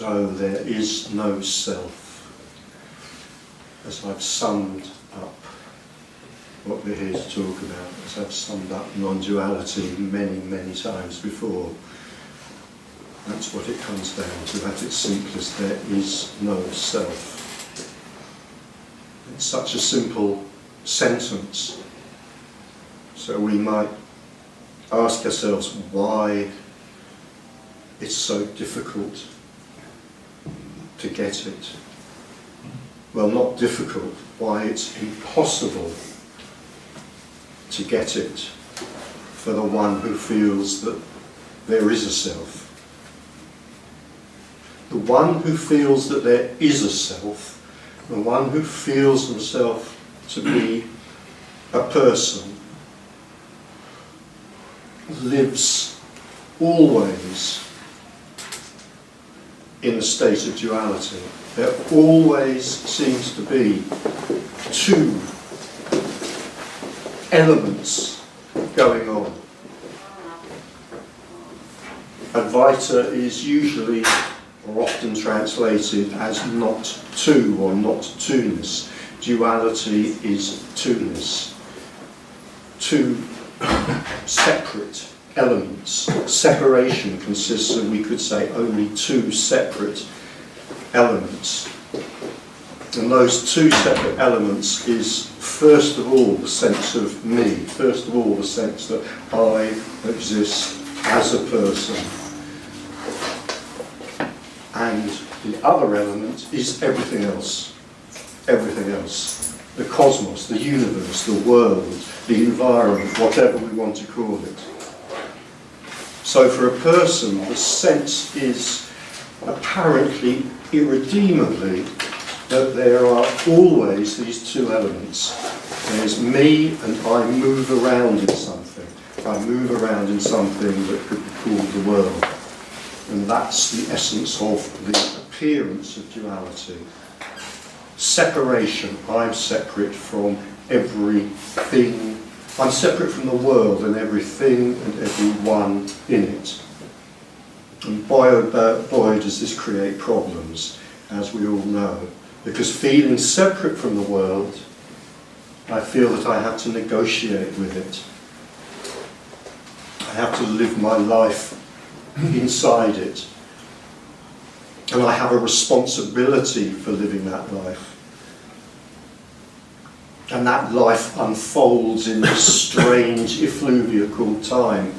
So there is no self. As I've summed up what we're here to talk about, as I've summed up non-duality many, many times before, that's what it comes down to. At its simplest, there is no self. It's such a simple sentence. So we might ask ourselves why it's so difficult to get it. Well, not difficult, why it's impossible to get it for the one who feels that there is a self. The one who feels that there is a self, the one who feels himself to be a person, lives always in a state of duality. There always seems to be two elements going on. Advaita is usually or often translated as not two or not two-ness. Duality is two-ness. Two separate elements. Separation consists of, we could say, only two separate elements. And those two separate elements is, first of all, the sense of me. First of all, the sense that I exist as a person. And the other element is everything else. Everything else. The cosmos, the universe, the world, the environment, whatever we want to call it. So for a person, the sense is apparently irredeemably that there are always these two elements. There's me and I move around in something. I move around in something that could be called the world. And that's the essence of the appearance of duality. Separation. I'm separate from everything. I'm separate from the world and everything and everyone in it. And boy, oh boy, does this create problems, as we all know. Because feeling separate from the world, I feel that I have to negotiate with it. I have to live my life inside it. And I have a responsibility for living that life. And that life unfolds in this strange effluvia called time.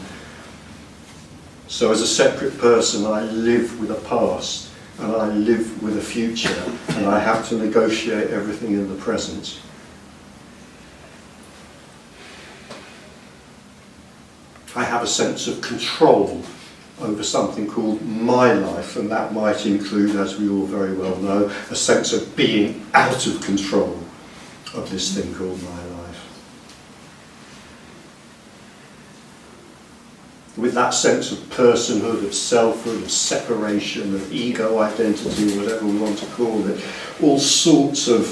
So as a separate person, I live with a past, and I live with a future, and I have to negotiate everything in the present. I have a sense of control over something called my life, and that might include, as we all very well know, a sense of being out of control of this thing called my life. With that sense of personhood, of selfhood, of separation, of ego identity, whatever we want to call it, all sorts of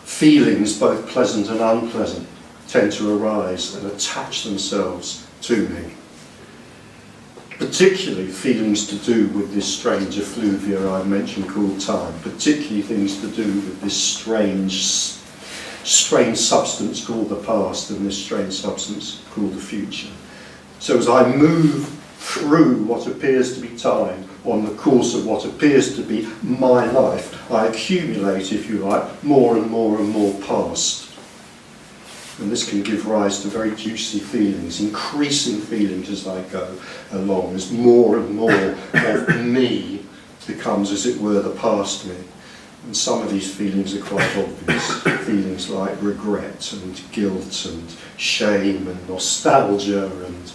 feelings, both pleasant and unpleasant, tend to arise and attach themselves to me. Particularly feelings to do with this strange effluvia I mentioned called time, particularly things to do with this strange substance called the past and this strange substance called the future. So as I move through what appears to be time on the course of what appears to be my life, I accumulate, if you like, more and more and more past. And this can give rise to very juicy feelings, increasing feelings as I go along, as more and more of me becomes, as it were, the past me. And some of these feelings are quite obvious. Feelings like regret and guilt and shame and nostalgia and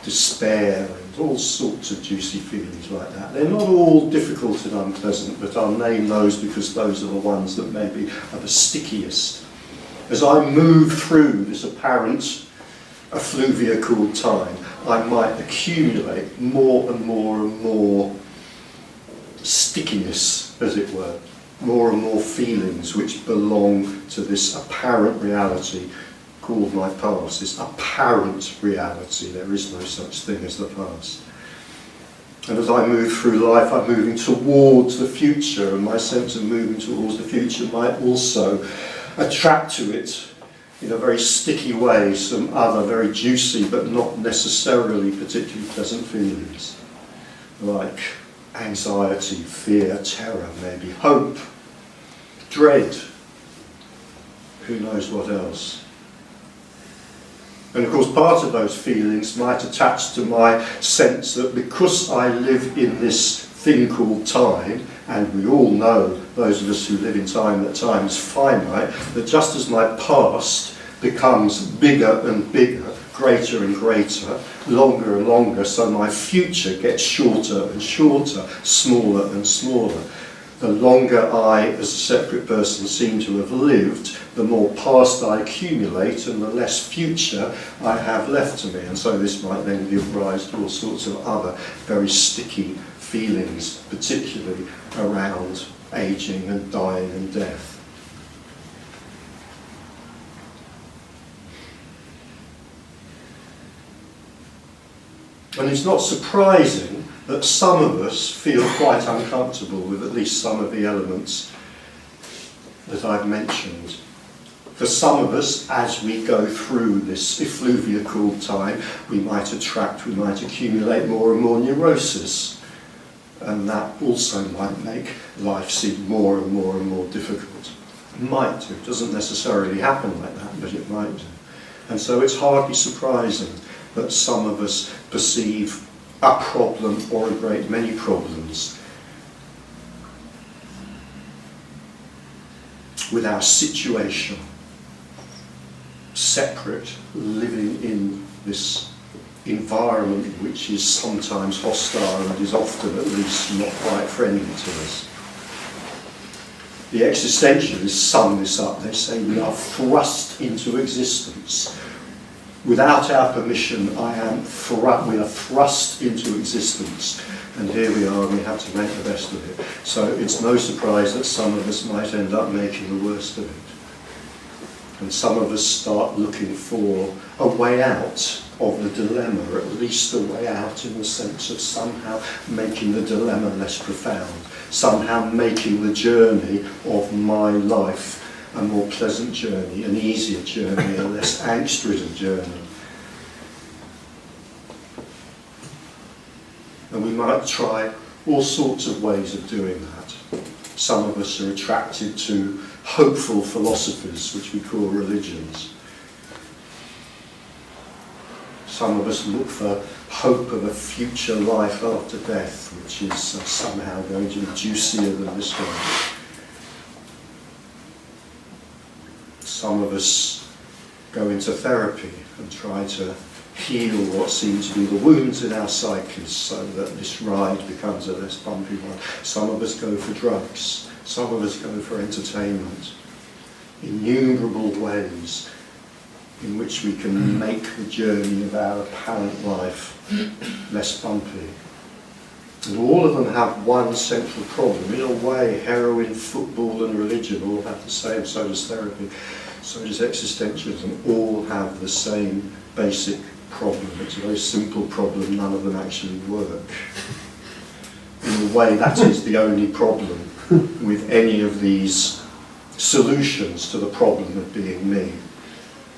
despair and all sorts of juicy feelings like that. They're not all difficult and unpleasant, but I'll name those because those are the ones that maybe are the stickiest. As I move through this apparent effluvia called time, I might accumulate more and more and more stickiness, as it were, more and more feelings which belong to this apparent reality called my past, this apparent reality. There is no such thing as the past. And as I move through life, I'm moving towards the future, and my sense of moving towards the future might also attract to it, in a very sticky way, some other very juicy but not necessarily particularly pleasant feelings, like anxiety, fear, terror, maybe hope, dread, who knows what else. And of course part of those feelings might attach to my sense that because I live in this thing called time, and we all know, those of us who live in time, that time is finite, that just as my past becomes bigger and bigger, greater and greater, longer and longer, so my future gets shorter and shorter, smaller and smaller. The longer I, as a separate person, seem to have lived, the more past I accumulate and the less future I have left to me. And so this might then give rise to all sorts of other very sticky feelings, particularly around aging and dying and death. And it's not surprising that some of us feel quite uncomfortable with at least some of the elements that I've mentioned. For some of us, as we go through this effluvia called time, we might accumulate more and more neurosis. And that also might make life seem more and more and more difficult. It might do. It doesn't necessarily happen like that, but it might do. And so it's hardly surprising that some of us perceive a problem or a great many problems with our situation separate, living in this environment which is sometimes hostile and is often at least not quite friendly to us. The existentialists sum this up. They say we are thrust into existence. Without our permission, we are thrust into existence, and here we are, and we have to make the best of it. So it's no surprise that some of us might end up making the worst of it. And some of us start looking for a way out of the dilemma, or at least a way out in the sense of somehow making the dilemma less profound, somehow making the journey of my life a more pleasant journey, an easier journey, a less angst-ridden journey. And we might try all sorts of ways of doing that. Some of us are attracted to hopeful philosophies, which we call religions. Some of us look for hope of a future life after death, which is somehow going to be juicier than this one. Some of us go into therapy and try to heal what seem to be the wounds in our psyches so that this ride becomes a less bumpy one. Some of us go for drugs. Some of us go for entertainment. Innumerable ways in which we can make the journey of our apparent life less bumpy. And all of them have one central problem. In a way, heroin, football and religion all have the same, so does therapy, so does existentialism, all have the same basic problem. It's a very simple problem, none of them actually work. In a way, that is the only problem with any of these solutions to the problem of being me.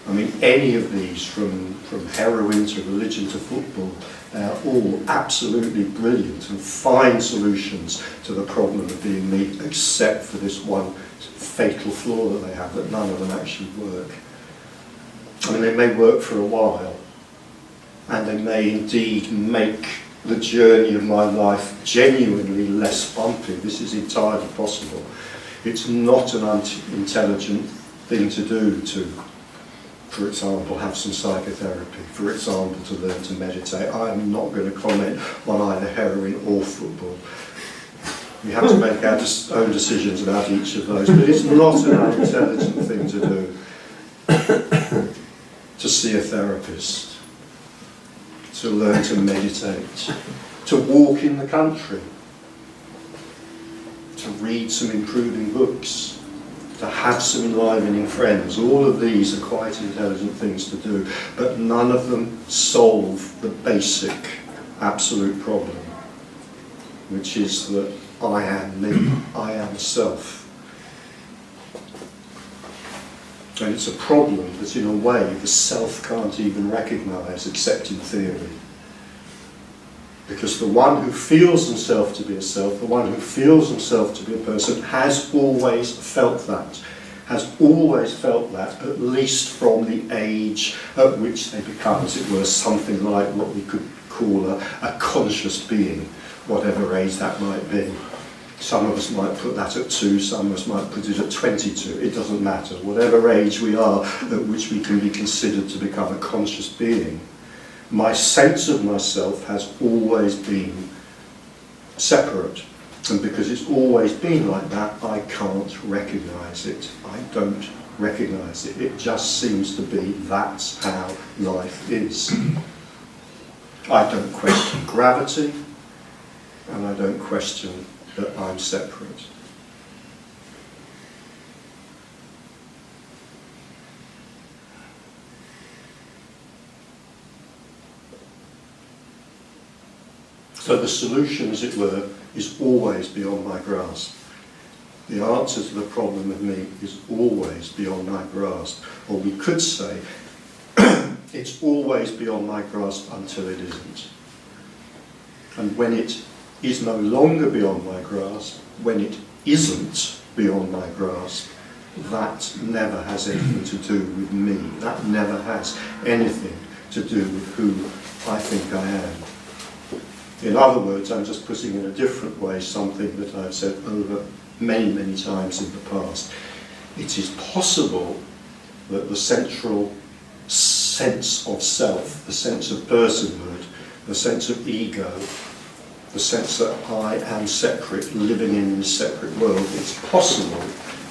I mean, any of these, from heroin to religion to football, they are all absolutely brilliant and fine solutions to the problem of being me, except for this one fatal flaw that they have, that none of them actually work. I mean, they may work for a while, and they may indeed make the journey of my life genuinely less bumpy. This is entirely possible. It's not an intelligent thing to do to, for example, have some psychotherapy, for example, to learn to meditate. I am not going to comment on either heroin or football. We have to make our own decisions about each of those, but it's not an unintelligent thing to do. To see a therapist, to learn to meditate, to walk in the country, to read some improving books, to have some enlivening friends. All of these are quite intelligent things to do, but none of them solve the basic, absolute problem. which is that I am me, I am self. And it's a problem that in a way the self can't even recognise except in theory. Because the one who feels himself to be a self, the one who feels himself to be a person, has always felt that. Has always felt that, at least from the age at which they become, as it were, something like what we could call a conscious being, whatever age that might be. Some of us might put that at 2, some of us might put it at 22, it doesn't matter. Whatever age we are at which we can be considered to become a conscious being, my sense of myself has always been separate. And because it's always been like that, I can't recognise it. I don't recognise it. It just seems to be that's how life is. I don't question gravity, and I don't question that I'm separate. So the solution, as it were, is always beyond my grasp. The answer to the problem of me is always beyond my grasp. Or we could say, it's always beyond my grasp until it isn't. And when it is no longer beyond my grasp, when it isn't beyond my grasp, that never has anything to do with me. That never has anything to do with who I think I am. In other words, I'm just putting in a different way something that I've said over many, many times in the past. It is possible that the central sense of self, the sense of personhood, the sense of ego, the sense that I am separate, living in this separate world, it's possible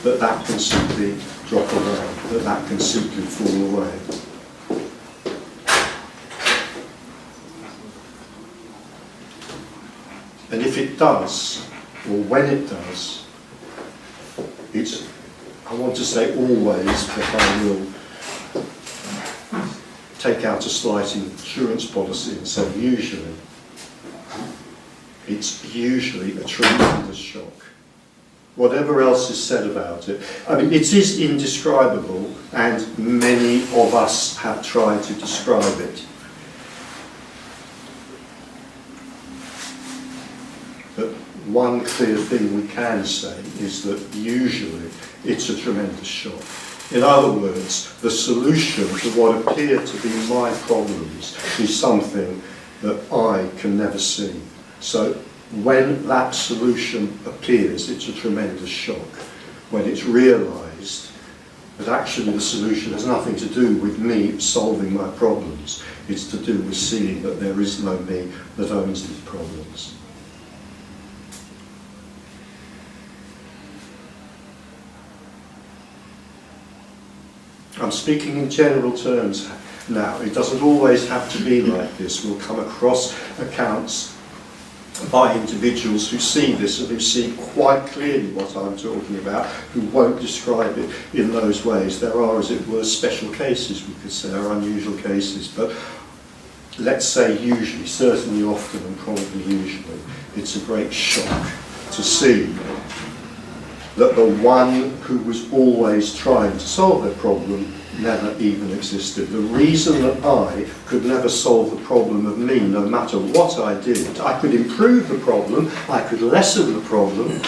that that can simply drop away, that that can simply fall away. And if it does, or when it does, it's, I want to say always, but I will take out a slight insurance policy and say usually, it's usually a tremendous shock. Whatever else is said about it, I mean, it is indescribable, and many of us have tried to describe it. But one clear thing we can say is that usually it's a tremendous shock. In other words, the solution to what appear to be my problems is something that I can never see. So when that solution appears, it's a tremendous shock. When it's realised that actually the solution has nothing to do with me solving my problems, it's to do with seeing that there is no me that owns these problems. I'm speaking in general terms now. It doesn't always have to be like this. We'll come across accounts by individuals who see this and who see quite clearly what I'm talking about, who won't describe it in those ways. There are, as it were, special cases, we could say, or unusual cases, but let's say usually, certainly often and probably usually, it's a great shock to see that the one who was always trying to solve their problem never even existed. The reason that I could never solve the problem of me, no matter what I did, I could improve the problem, I could lessen the problem,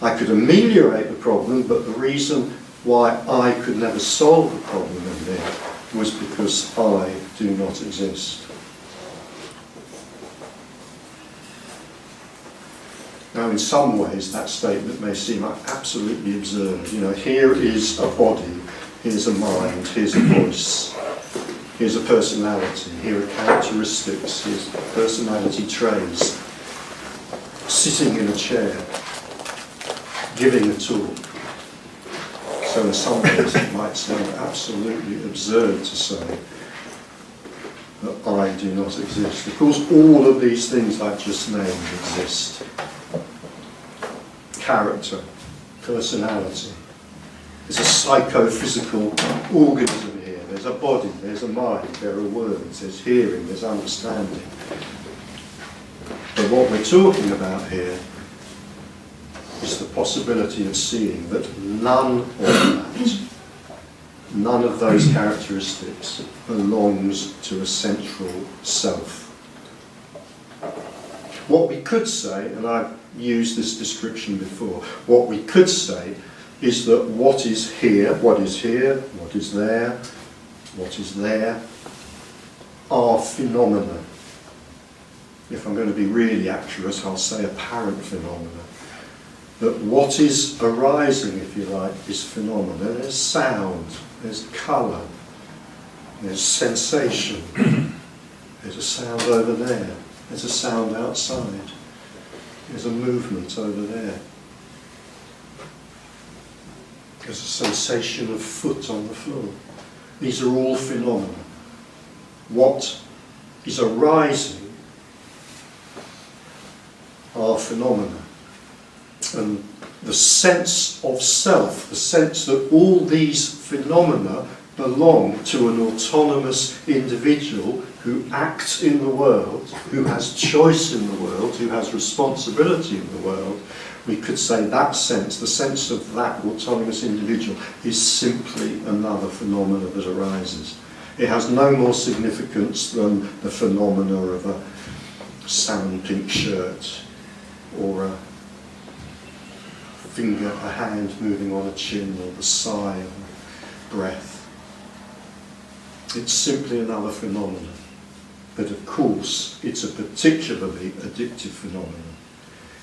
I could ameliorate the problem, but the reason why I could never solve the problem of me was because I do not exist. Now, in some ways, that statement may seem absolutely absurd. You know, here is a body, here's a mind, here's a voice, here's a personality, here are characteristics, here's personality traits, sitting in a chair, giving a talk. So in some ways, it might sound absolutely absurd to say that I do not exist. Of course, all of these things I've just named exist. Character, personality. There's a psychophysical organism here. There's a body, there's a mind, there are words, there's hearing, there's understanding. The what we're talking about here is the possibility of seeing that none of that, none of those characteristics belongs to a central self. What we could say, and I've used this description before, what we could say is that what is here, what is there, are phenomena. If I'm going to be really accurate, I'll say apparent phenomena. That what is arising, if you like, is phenomena. There's sound, there's colour, there's sensation, there's a sound over there, there's a sound outside, there's a movement over there, there's a sensation of foot on the floor. These are all phenomena. What is arising are phenomena. And the sense of self, the sense that all these phenomena belong to an autonomous individual who acts in the world, who has choice in the world, who has responsibility in the world, we could say that sense, the sense of that autonomous individual, is simply another phenomena that arises. It has no more significance than the phenomena of a salmon pink shirt or a finger, a hand moving on a chin, or the sigh of a breath. It's simply another phenomenon. But of course, it's a particularly addictive phenomenon.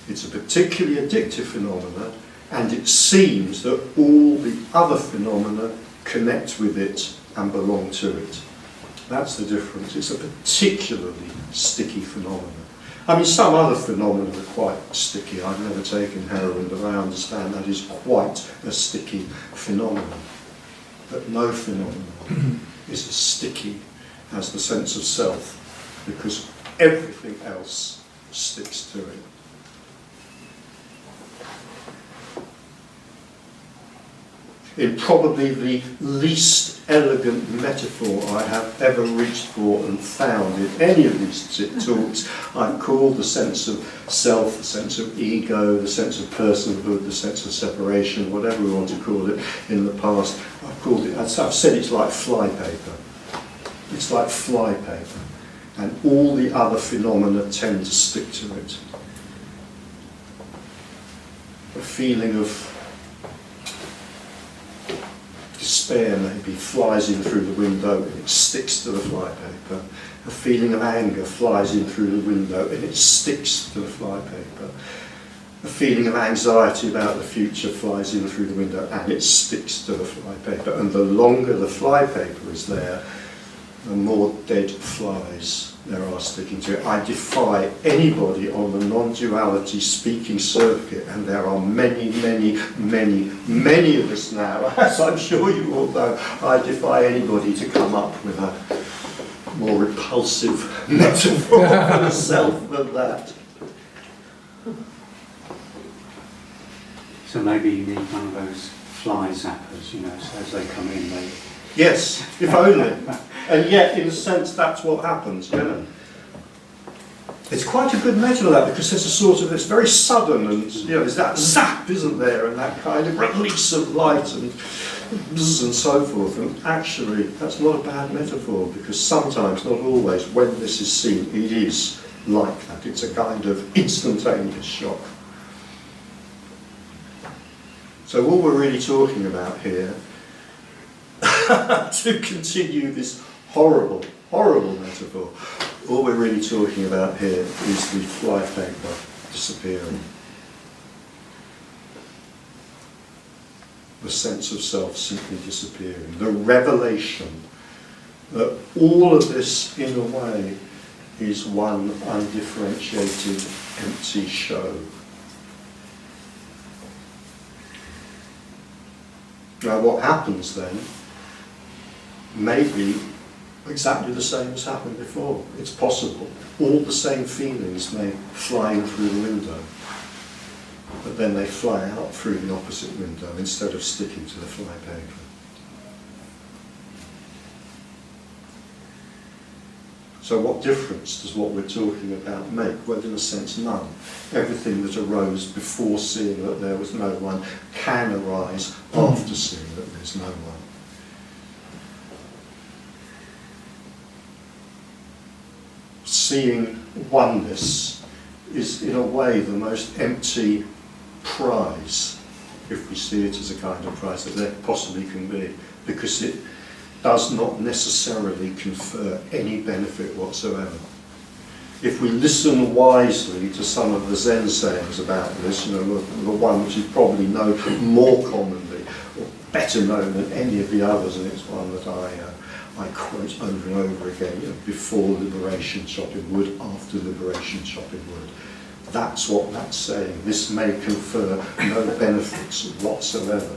It's a particularly addictive phenomenon, and it seems that all the other phenomena connect with it and belong to it. That's the difference. It's a particularly sticky phenomenon. I mean, some other phenomena are quite sticky. I've never taken heroin, but I understand that is quite a sticky phenomenon. But no phenomenon is as sticky as the sense of self, because everything else sticks to it. In probably the least elegant metaphor I have ever reached for and found in any of these talks, I've called the sense of self, the sense of ego, the sense of personhood, the sense of separation, whatever we want to call it in the past, I've said it's like flypaper. It's like flypaper. And all the other phenomena tend to stick to it. A feeling of despair maybe flies in through the window and it sticks to the flypaper. A feeling of anger flies in through the window and it sticks to the flypaper. A feeling of anxiety about the future flies in through the window and it sticks to the flypaper. And the longer the flypaper is there, the more dead flies there are sticking to it. I defy anybody on the non-duality speaking circuit, and there are many, many, many, many of us now, as I'm sure you all know, I defy anybody to come up with a more repulsive metaphor for the self than that. So maybe you need one of those fly zappers, you know, so as they come in, they... Yes, if only. And yet, in a sense, that's what happens, you know. It's quite a good metaphor, that, because there's a sort of, it's very sudden, and you know, there's that zap, isn't there, and that kind of release of light and buzz and so forth. And actually, that's not a bad metaphor, because sometimes, not always, when this is seen, it is like that. It's a kind of instantaneous shock. So all we're really talking about here, to continue this horrible, horrible metaphor, all we're really talking about here is the flypaper disappearing. The sense of self simply disappearing. The revelation that all of this, in a way, is one undifferentiated, empty show. Now what happens then may be exactly the same as happened before. It's possible. All the same feelings may fly in through the window, but then they fly out through the opposite window instead of sticking to the flypaper. So what difference does what we're talking about make? Well, in a sense, none. Everything that arose before seeing that there was no one can arise after seeing that there's no one. Seeing oneness is, in a way, the most empty prize, if we see it as a kind of prize, that there possibly can be, because it does not necessarily confer any benefit whatsoever. If we listen wisely to some of the Zen sayings about this, the one which is probably known more commonly, or better known than any of the others, and it's one that I quote over and over again, before liberation chopping wood, after liberation chopping wood. That's what that's saying. This may confer no benefits whatsoever.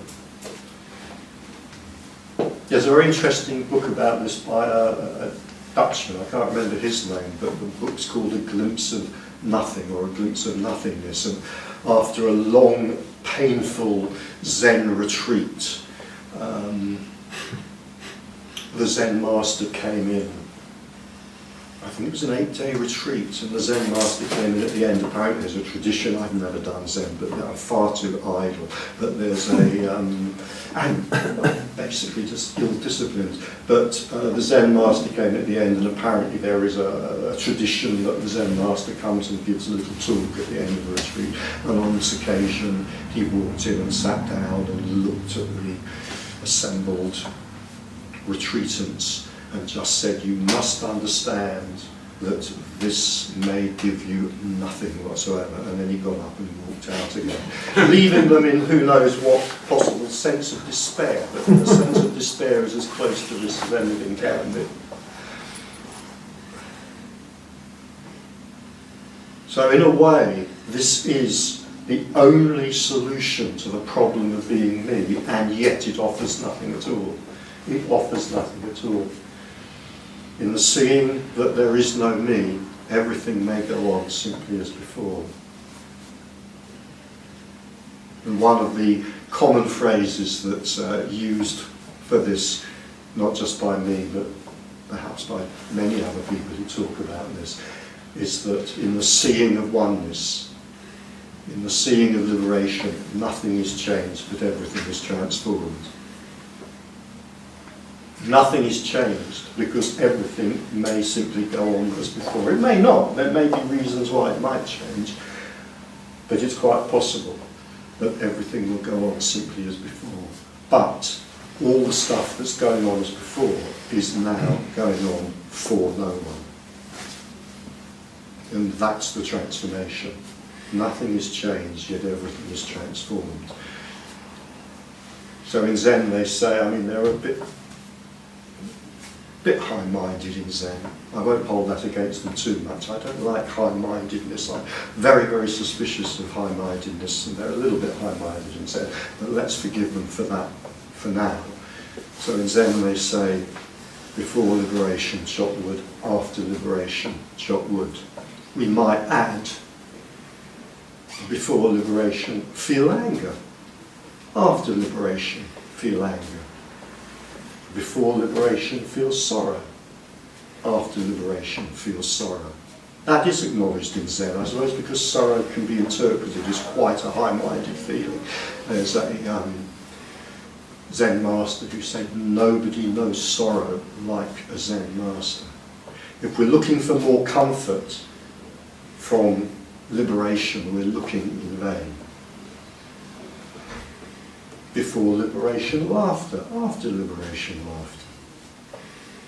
There's a very interesting book about this by a Dutchman, I can't remember his name, but the book's called A Glimpse of Nothing, or A Glimpse of Nothingness. And after a long, painful Zen retreat, the Zen master came in. I think it was an 8-day retreat, and the Zen master came in at the end. Apparently there's a tradition, I've never done Zen, but I'm far too idle, but there's and basically just ill-disciplined, but the Zen master came at the end, and apparently there is a tradition that the Zen master comes and gives a little talk at the end of the retreat, and on this occasion he walked in and sat down and looked at the assembled retreatants and just said, you must understand that this may give you nothing whatsoever. And then he got up and walked out again, leaving them in who knows what possible sense of despair, but the sense of despair is as close to this as anything can be. So in a way, this is the only solution to the problem of being me, and yet it offers nothing at all. It offers nothing at all. In the seeing that there is no me, everything may go on simply as before. And one of the common phrases that's used for this, not just by me, but perhaps by many other people who talk about this, is that in the seeing of oneness, in the seeing of liberation, nothing is changed, but everything is transformed. Nothing is changed because everything may simply go on as before. It may not. There may be reasons why it might change, but it's quite possible that everything will go on simply as before. But all the stuff that's going on as before is now going on for no one. And that's the transformation. Nothing is changed, yet everything is transformed. So in Zen they say, they're a bit high-minded in Zen. I won't hold that against them too much. I don't like high-mindedness. I'm very, very suspicious of high-mindedness, and they're a little bit high-minded in Zen, but let's forgive them for that for now. So in Zen they say, before liberation, chop wood, after liberation, chop wood. We might add, before liberation, feel anger. After liberation, feel anger. Before liberation, feel sorrow. After liberation, feel sorrow. That is acknowledged in Zen, I suppose, because sorrow can be interpreted as quite a high-minded feeling. There's a Zen master who said, nobody knows sorrow like a Zen master. If we're looking for more comfort from liberation, we're looking in vain. Before liberation or after? After liberation or after?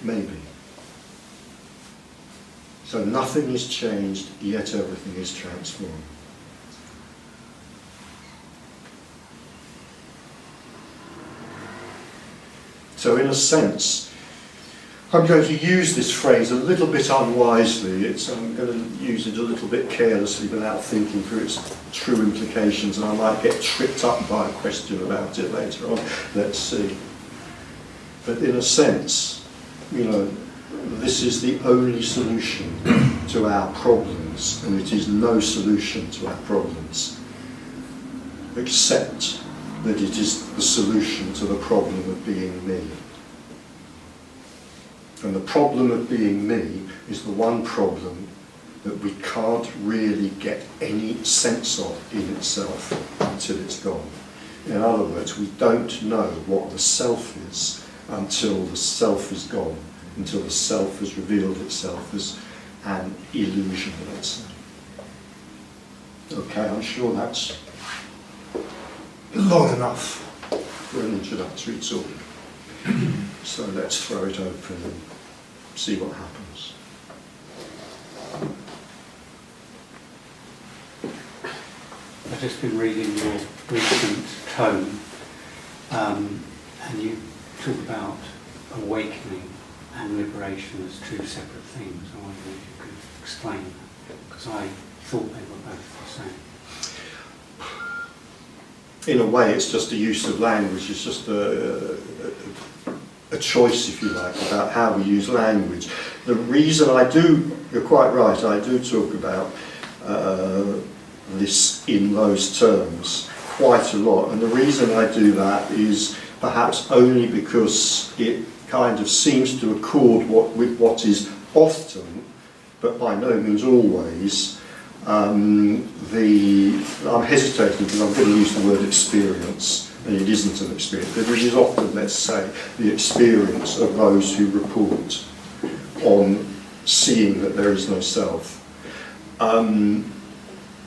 Maybe. So nothing is changed, yet everything is transformed. So in a sense, I'm going to use this phrase a little bit unwisely. I'm going to use it a little bit carelessly without thinking through its true implications, and I might get tripped up by a question about it later on. Let's see. But in a sense, this is the only solution to our problems, and it is no solution to our problems, except that it is the solution to the problem of being me. And the problem of being me is the one problem that we can't really get any sense of in itself until it's gone. In other words, we don't know what the self is until the self is gone, until the self has revealed itself as an illusion, let's say. Okay, I'm sure that's long enough for an introductory talk. So let's throw it open and see what happens. I've just been reading your recent tome, and you talk about awakening and liberation as two separate things. I wonder if you could explain that, because I thought they were both the same. In a way, it's just a use of language. It's just a choice, if you like, about how we use language. The reason I do, you're quite right, I do talk about this in those terms quite a lot. And the reason I do that is perhaps only because it kind of seems to accord with what is often, but by no means always, I'm hesitating because I'm going to use the word experience, and it isn't an experience, but it is often, let's say, the experience of those who report on seeing that there is no self.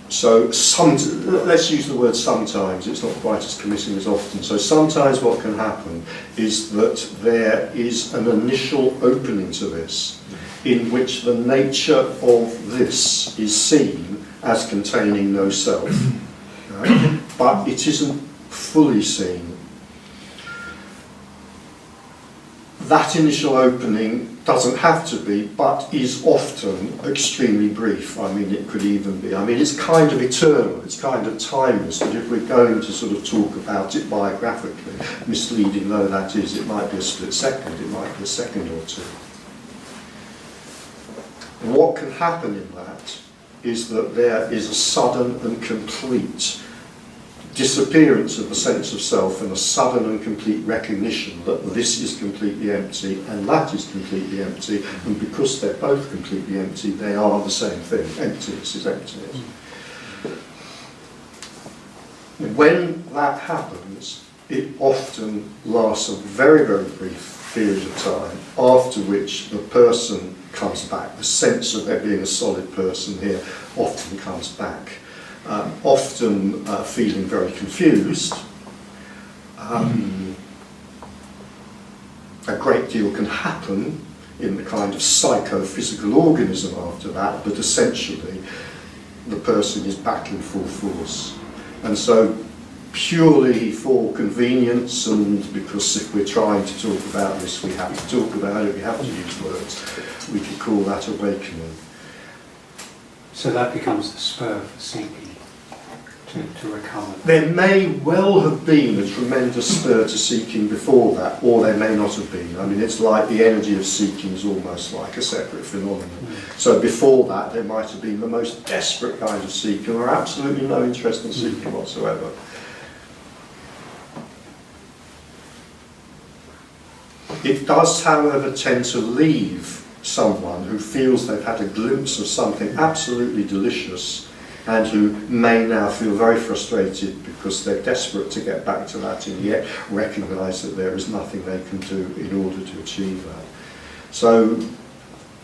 So let's use the word sometimes, it's not quite as committing as often. So sometimes what can happen is that there is an initial opening to this, in which the nature of this is seen as containing no self, right? But it isn't fully seen. That initial opening doesn't have to be, but is often extremely brief. I mean, it could even be, it's kind of eternal, it's kind of timeless, but if we're going to sort of talk about it biographically, misleading though that is, it might be a split second, it might be a second or two. What can happen in that is that there is a sudden and complete disappearance of the sense of self and a sudden and complete recognition that this is completely empty and that is completely empty, and because they're both completely empty, they are the same thing. Emptiness is emptiness. When that happens, it often lasts a very, very brief period of time, after which the person comes back. The sense of there being a solid person here often comes back. Often feeling very confused. A great deal can happen in the kind of psychophysical organism after that, but essentially the person is back in full force. And so purely for convenience, and because if we're trying to talk about this, we have to talk about it, we have to use words, we could call that awakening. So that becomes the spur for seeking. To recover. There may well have been a tremendous spur to seeking before that, or there may not have been. It's like the energy of seeking is almost like a separate phenomenon. So before that, there might have been the most desperate kind of seeking, or absolutely no interest in seeking whatsoever. It does, however, tend to leave someone who feels they've had a glimpse of something absolutely delicious, and who may now feel very frustrated because they're desperate to get back to that and yet recognise that there is nothing they can do in order to achieve that. So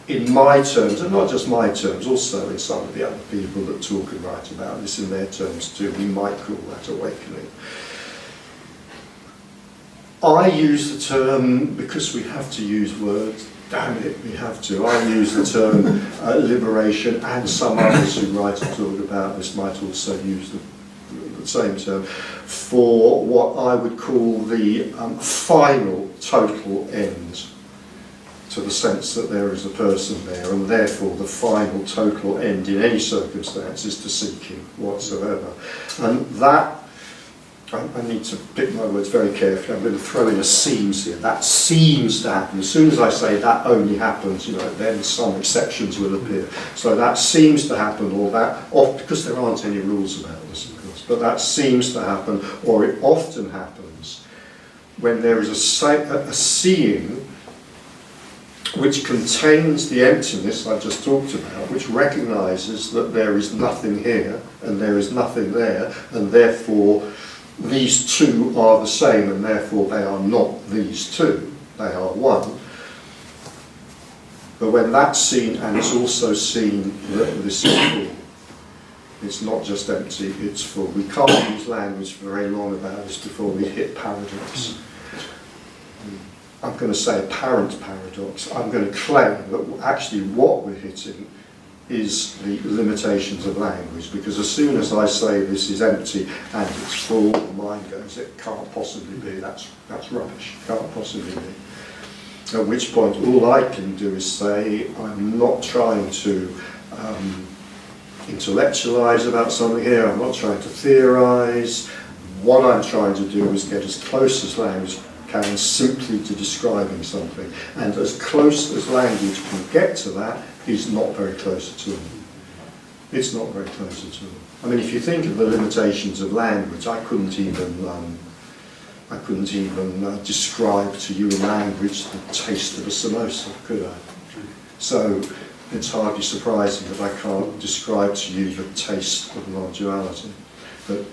in my terms, and not just my terms, also in some of the other people that talk and write about this in their terms too, we might call that awakening. I use the term, because we have to use words, damn it, we have to. I use the term liberation, and some others who write and talk about this might also use the same term, for what I would call the final total end to the sense that there is a person there, and therefore the final total end in any circumstance is to seeking whatsoever. And that, I need to pick my words very carefully. I'm going to throw in a seems here. That seems to happen. As soon as I say that only happens, then some exceptions will appear. So that seems to happen, or that, because there aren't any rules about this, of course, but that seems to happen, or it often happens, when there is a seeing which contains the emptiness I just talked about, which recognises that there is nothing here and there is nothing there, and therefore these two are the same, and therefore they are not these two, they are one. But when that's seen, and it's also seen that this is full, it's not just empty, it's full. We can't use language for very long about this before we hit paradox. I'm going to say apparent paradox. I'm going to claim that actually what we're hitting is the limitations of language, because as soon as I say this is empty and it's full, the mind goes, it can't possibly be, that's rubbish, can't possibly be. At which point all I can do is say, I'm not trying to intellectualise about something here, I'm not trying to theorise. What I'm trying to do is get as close as language can simply to describing something, and as close as language can get to that is not very close at all. It's not very close at all. I mean, if you think of the limitations of language, I couldn't even describe to you in language the taste of a samosa, could I? So it's hardly surprising that I can't describe to you the taste of non-duality. But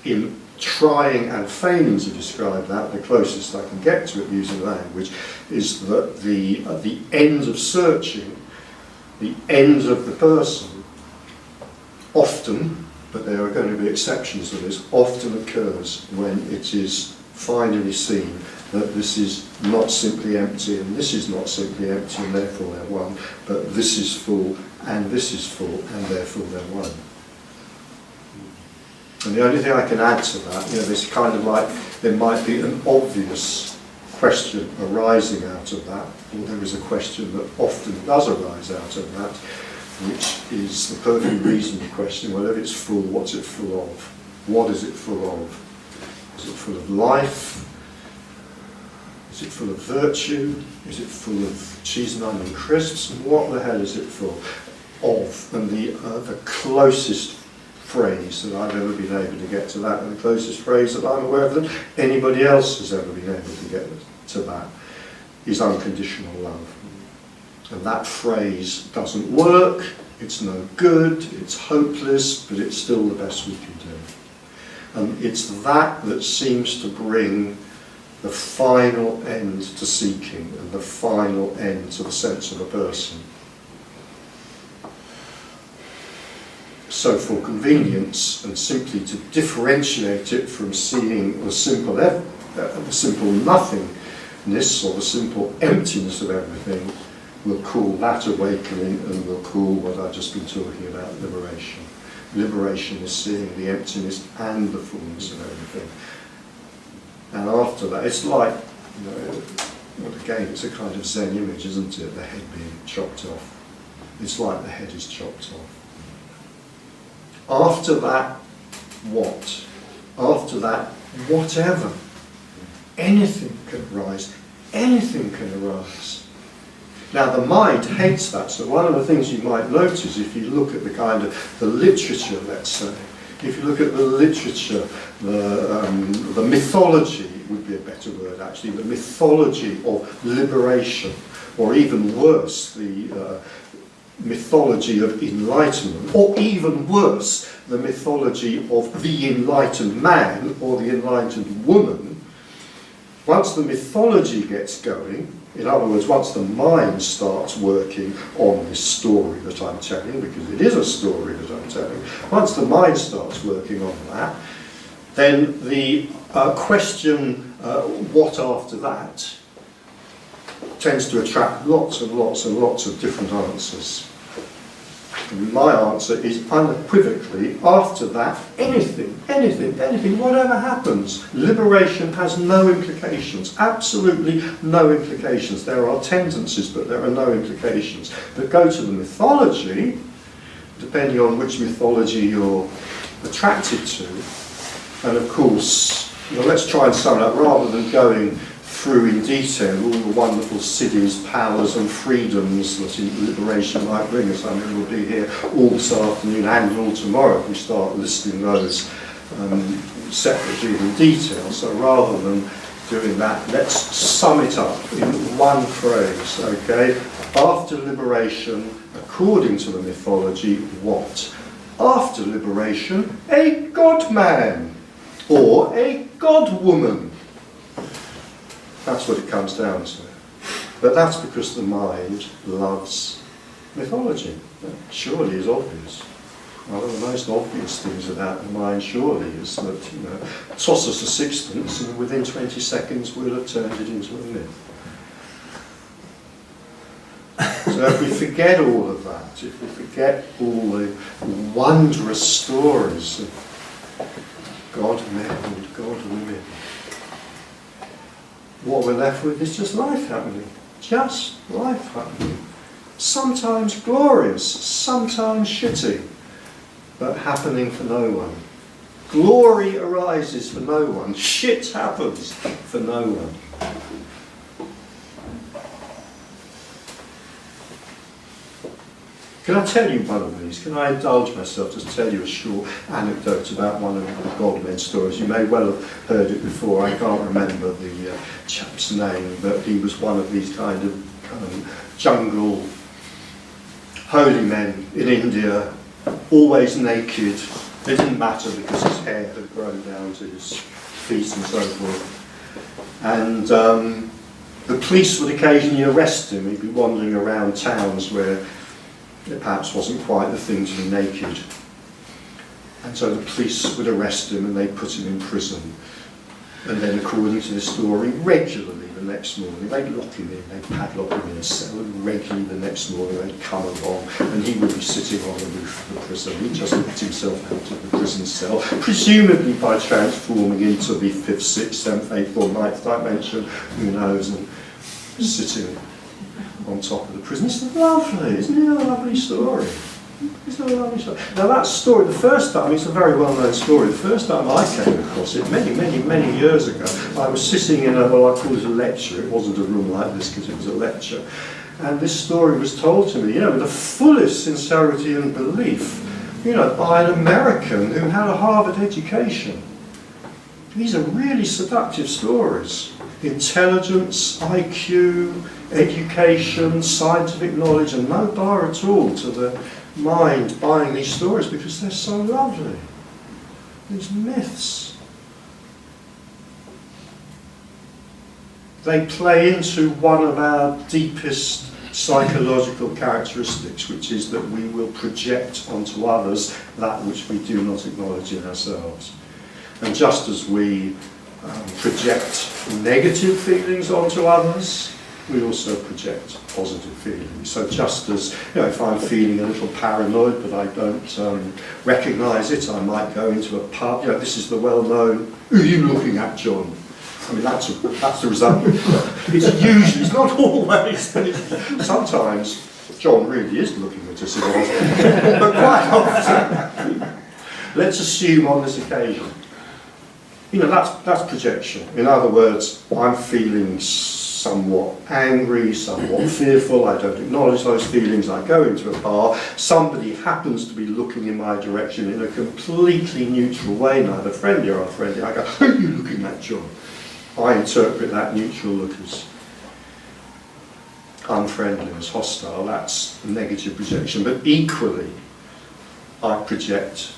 in trying and failing to describe that, the closest I can get to it using language is that the end of searching, the end of the person, often, but there are going to be exceptions to this, often occurs when it is finally seen that this is not simply empty and this is not simply empty and therefore they're one, but this is full and this is full and therefore they're one. And the only thing I can add to that, there's kind of like, there might be an obvious question arising out of that, or there is a question that often does arise out of that, which is the perfectly reasonable question, well, if it's full, what's it full of? What is it full of? Is it full of life? Is it full of virtue? Is it full of cheese and onion crisps? What the hell is it full of? And the closest phrase that I've ever been able to get to that, and the closest phrase that I'm aware of that anybody else has ever been able to get to that, is unconditional love. And that phrase doesn't work, it's no good, it's hopeless, but it's still the best we can do. And it's that that seems to bring the final end to seeking and the final end to the sense of a person. So for convenience and simply to differentiate it from seeing the simple nothingness or the simple emptiness of everything, we'll call that awakening, and we'll call what I've just been talking about liberation. Liberation is seeing the emptiness and the fullness of everything. And after that, it's like, again, it's a kind of Zen image, isn't it? The head being chopped off. It's like the head is chopped off. After that, what? After that, whatever. Anything can arise. Anything can arise. Now, the mind hates that. So one of the things you might notice if you look at the kind of the literature, let's say, if you look at the literature, the mythology would be a better word actually, the mythology of liberation, or even worse, the mythology of enlightenment, or even worse, the mythology of the enlightened man or the enlightened woman. Once the mythology gets going, in other words, once the mind starts working on this story that I'm telling, because it is a story that I'm telling, once the mind starts working on that, then the question, what after that, tends to attract lots and lots and lots of different answers. And my answer is unequivocally, after that, anything, whatever happens. Liberation has no implications, absolutely no implications. There are tendencies, but there are no implications. But go to the mythology, depending on which mythology you're attracted to, and of course, let's try and sum it up, rather than going through in detail all the wonderful siddhis, powers and freedoms that liberation might bring us. I mean, we'll be here all this afternoon and all tomorrow if we start listing those separately in detail. So rather than doing that, let's sum it up in one phrase, okay? After liberation, according to the mythology, what? After liberation, a God-man or a God-woman. That's what it comes down to. But that's because the mind loves mythology. That surely is obvious. One of the most obvious things about the mind surely is that, toss us a sixpence and within 20 seconds we'll have turned it into a myth. So if we forget all of that, if we forget all the wondrous stories of God men and God women, what we're left with is just life happening. Just life happening. Sometimes glorious, sometimes shitty, but happening for no one. Glory arises for no one. Shit happens for no one. Can I tell you one of these? Can I indulge myself to tell you a short anecdote about one of the God-men stories? You may well have heard it before. I can't remember the chap's name, but he was one of these kind of jungle holy men in India, always naked. It didn't matter because his hair had grown down to his feet and so forth. And the police would occasionally arrest him. He'd be wandering around towns where it perhaps wasn't quite the thing to be naked. And so the police would arrest him and they'd put him in prison. And then, according to the story, regularly the next morning, they'd lock him in, they'd padlock him in a cell, and regularly the next morning they'd come along and he would be sitting on the roof of the prison. He'd just let himself out of the prison cell, presumably by transforming into the 5th, 6th, 7th, 8th or 9th dimension, who knows, and sitting on top of the prison. It's lovely, isn't it? A lovely story. It's a lovely story. Now that story, the first time, it's a very well-known story, the first time I came across it, many years ago, I was sitting in I call it a lecture. It wasn't a room like this because it was a lecture. And this story was told to me, with the fullest sincerity and belief, by an American who had a Harvard education. These are really seductive stories. Intelligence, IQ, education, scientific knowledge, and no bar at all to the mind buying these stories because they're so lovely. These myths. They play into one of our deepest psychological characteristics, which is that we will project onto others that which we do not acknowledge in ourselves. And just as we project negative feelings onto others, we also project positive feelings. So just as, if I'm feeling a little paranoid but I don't recognise it, I might go into a pub. This is the well-known, who are you looking at, John? I mean, that's the result. It's not always, but sometimes John really is looking at us, but quite often. Let's assume on this occasion. That's projection. In other words, I'm feeling somewhat angry, somewhat fearful, I don't acknowledge those feelings, I go into a bar, somebody happens to be looking in my direction in a completely neutral way, neither friendly or unfriendly, I go, who are you looking at, John? I interpret that neutral look as unfriendly, as hostile. That's negative projection. But equally, I project.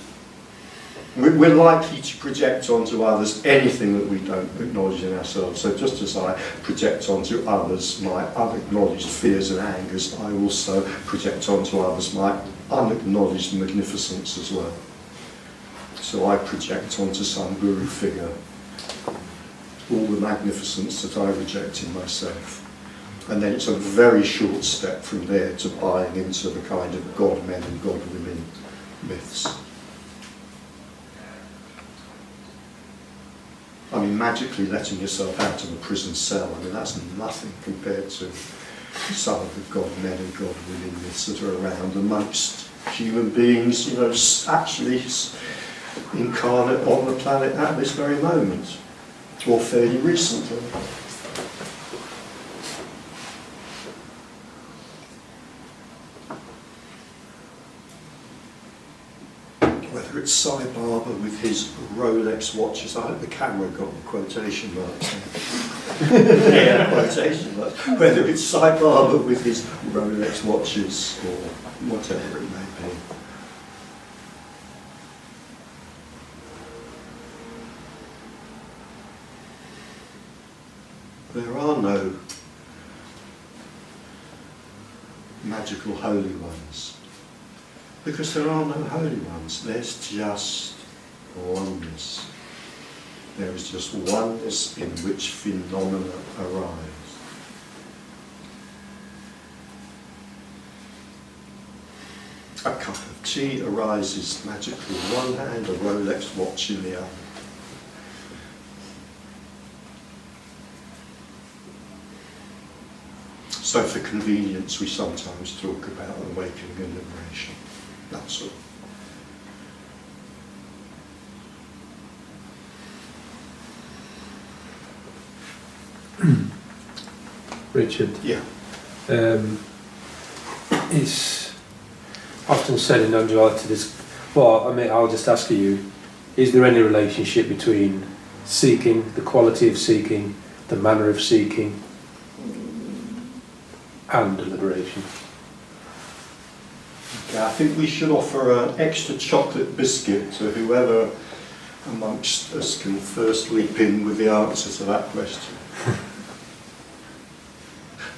We're likely to project onto others anything that we don't acknowledge in ourselves. So just as I project onto others my unacknowledged fears and angers, I also project onto others my unacknowledged magnificence as well. So I project onto some guru figure all the magnificence that I reject in myself. And then it's a very short step from there to buying into the kind of God men and God women myths. I mean, magically letting yourself out of a prison cell, that's nothing compared to some of the God men and God women myths that are around amongst human beings, actually incarnate on the planet at this very moment, or fairly recently. Whether whether it's Sai Baba with his Rolex watches, I hope the camera got the quotation marks. Yeah, quotation marks. Whether it's Sai Baba with his Rolex watches or whatever it may be. There are no magical holy ones, because there are no holy ones. There's just oneness. There is just oneness in which phenomena arise. A cup of tea arises magically in one hand, a Rolex watch in the other. So for convenience, we sometimes talk about awakening and liberation. That's all. Richard, Yeah. it's often said in non-duality this, well, I mean, I'll just ask you, is there any relationship between seeking, the quality of seeking, the manner of seeking, and liberation? Okay, I think we should offer an extra chocolate biscuit to whoever amongst us can first leap in with the answer to that question.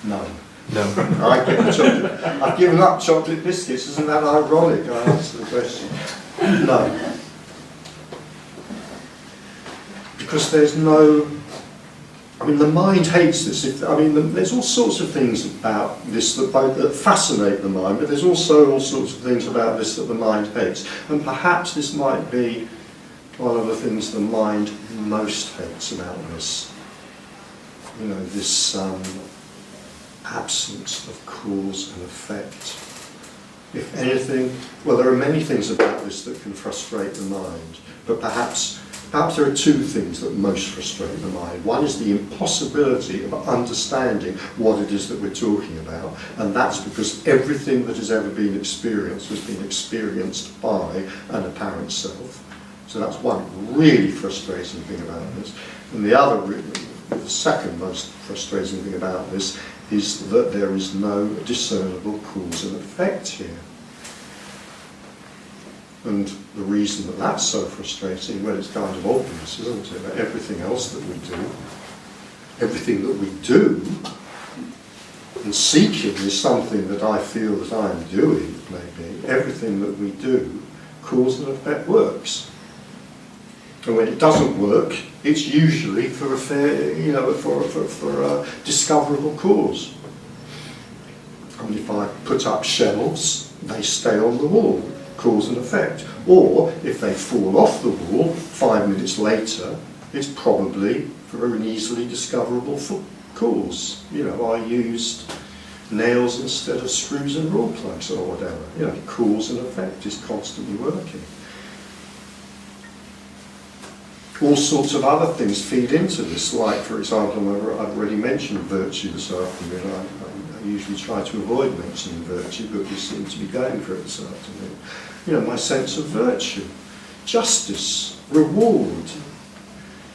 No. No. I get the chocolate. I've given up chocolate biscuits. Isn't that ironic? I answer the question. No. Because there's no... I mean, the mind hates this. There's all sorts of things about this that fascinate the mind, but there's also all sorts of things about this that the mind hates. And perhaps this might be one of the things the mind most hates about this. You know, this absence of cause and effect. If anything, well, there are many things about this that can frustrate the mind, but perhaps there are two things that most frustrate the mind. One is the impossibility of understanding what it is that we're talking about, and that's because everything that has ever been experienced has been experienced by an apparent self. So that's one really frustrating thing about this. And the second most frustrating thing about this is that there is no discernible cause and effect here. And the reason that that's so frustrating, well, it's kind of obvious, isn't it? That everything else that we do, and seeking is something that I feel that I'm doing, maybe. Everything that we do, cause and effect works. And when it doesn't work, it's usually for a for a discoverable cause. And if I put up shelves, they stay on the wall, cause and effect. Or if they fall off the wall 5 minutes later, it's probably for an easily discoverable cause. You know, I used nails instead of screws and raw plugs or whatever. You know, cause and effect is constantly working. All sorts of other things feed into this, like, for example, I've already mentioned virtue this afternoon. I usually try to avoid mentioning virtue, but we seem to be going for it this afternoon. You know, my sense of virtue, justice, reward.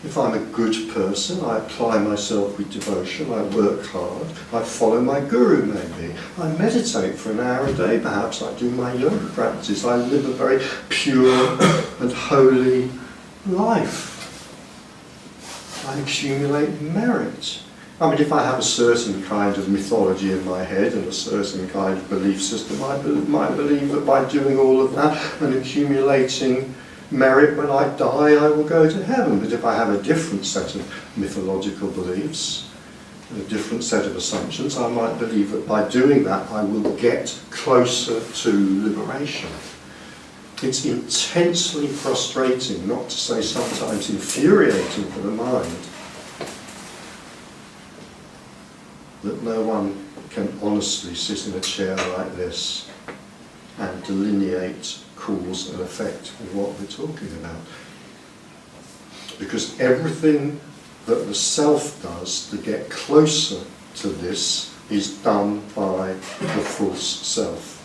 If I'm a good person, I apply myself with devotion, I work hard, I follow my guru maybe, I meditate for an hour a day perhaps, I do my yoga practice, I live a very pure and holy life. I accumulate merit. I mean, if I have a certain kind of mythology in my head and a certain kind of belief system, I might believe that by doing all of that and accumulating merit, when I die I will go to heaven. But if I have a different set of mythological beliefs, a different set of assumptions, I might believe that by doing that I will get closer to liberation. It's intensely frustrating, not to say sometimes infuriating for the mind, that no one can honestly sit in a chair like this and delineate cause and effect of what we're talking about. Because everything that the self does to get closer to this is done by the false self.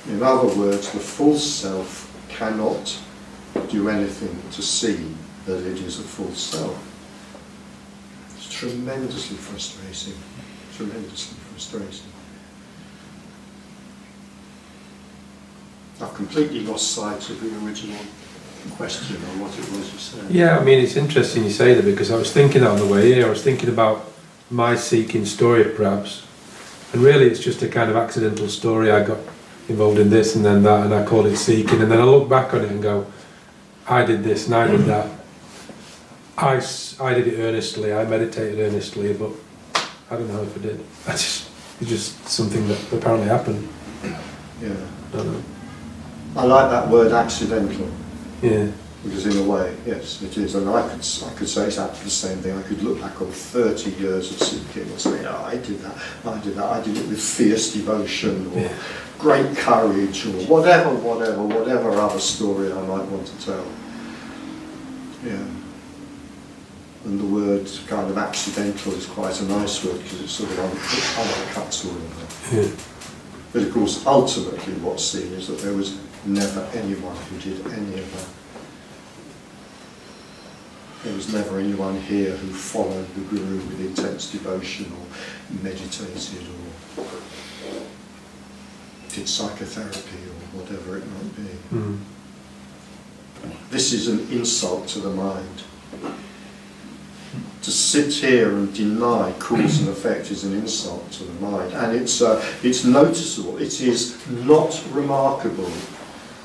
In other words, the false self cannot do anything to see that it is a false self. It's tremendously frustrating, tremendously frustrating. I've completely lost sight of the original question on what it was you said. Yeah, I mean, it's interesting you say that, because I was thinking that on the way here. I was thinking about my seeking story, perhaps, and really it's just a kind of accidental story. I got involved in this and then that, and I call it seeking, and then I look back on it and go, I did this and I did that. I did it earnestly, I meditated earnestly, but I don't know if I did. It's just something that apparently happened. Yeah. I don't know. I like that word accidental. Yeah. Because in a way, yes, it is. And I could say exactly the same thing. I could look back on 30 years of seeking and say, oh, I did that, I did that, I did it with fierce devotion or great courage or whatever other story I might want to tell. Yeah. And the word kind of accidental is quite a nice word because it sort of undercuts all of that. Yeah. But of course, ultimately what's seen is that there was never anyone who did any of that. There was never anyone here who followed the Guru with intense devotion or meditated or did psychotherapy or whatever it might be. Mm. This is an insult to the mind. To sit here and deny cause and effect is an insult to the mind, and it's noticeable. It is not remarkable.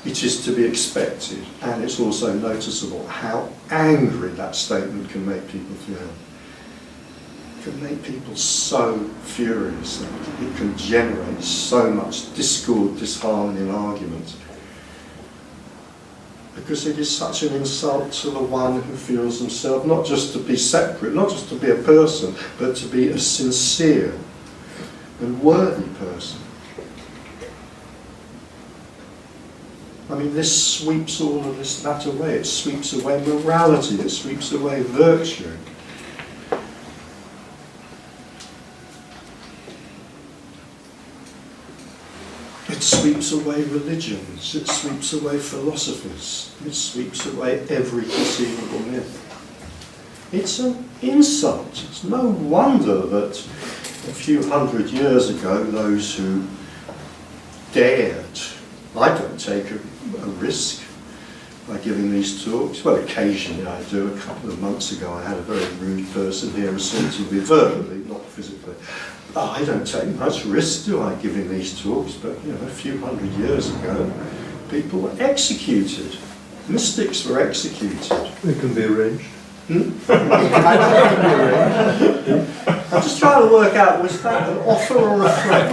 It is to be expected, and it's also noticeable how angry that statement can make people feel. It can make people so furious that it can generate so much discord, disharmony and argument. Because it is such an insult to the one who feels himself not just to be separate, not just to be a person, but to be a sincere and worthy person. I mean, this sweeps all of that away. It sweeps away morality, it sweeps away virtue. It sweeps away religions, it sweeps away philosophies, it sweeps away every conceivable myth. It's an insult. It's no wonder that a few hundred years ago those who dared, I don't take a risk by giving these talks. Well, occasionally I do. A couple of months ago I had a very rude person here assaulting me verbally, not physically. I don't take much risk, do I, giving these talks? But, you know, a few hundred years ago, people were executed. Mystics were executed. It can be arranged. I'm just trying to work out, was that an offer or a threat?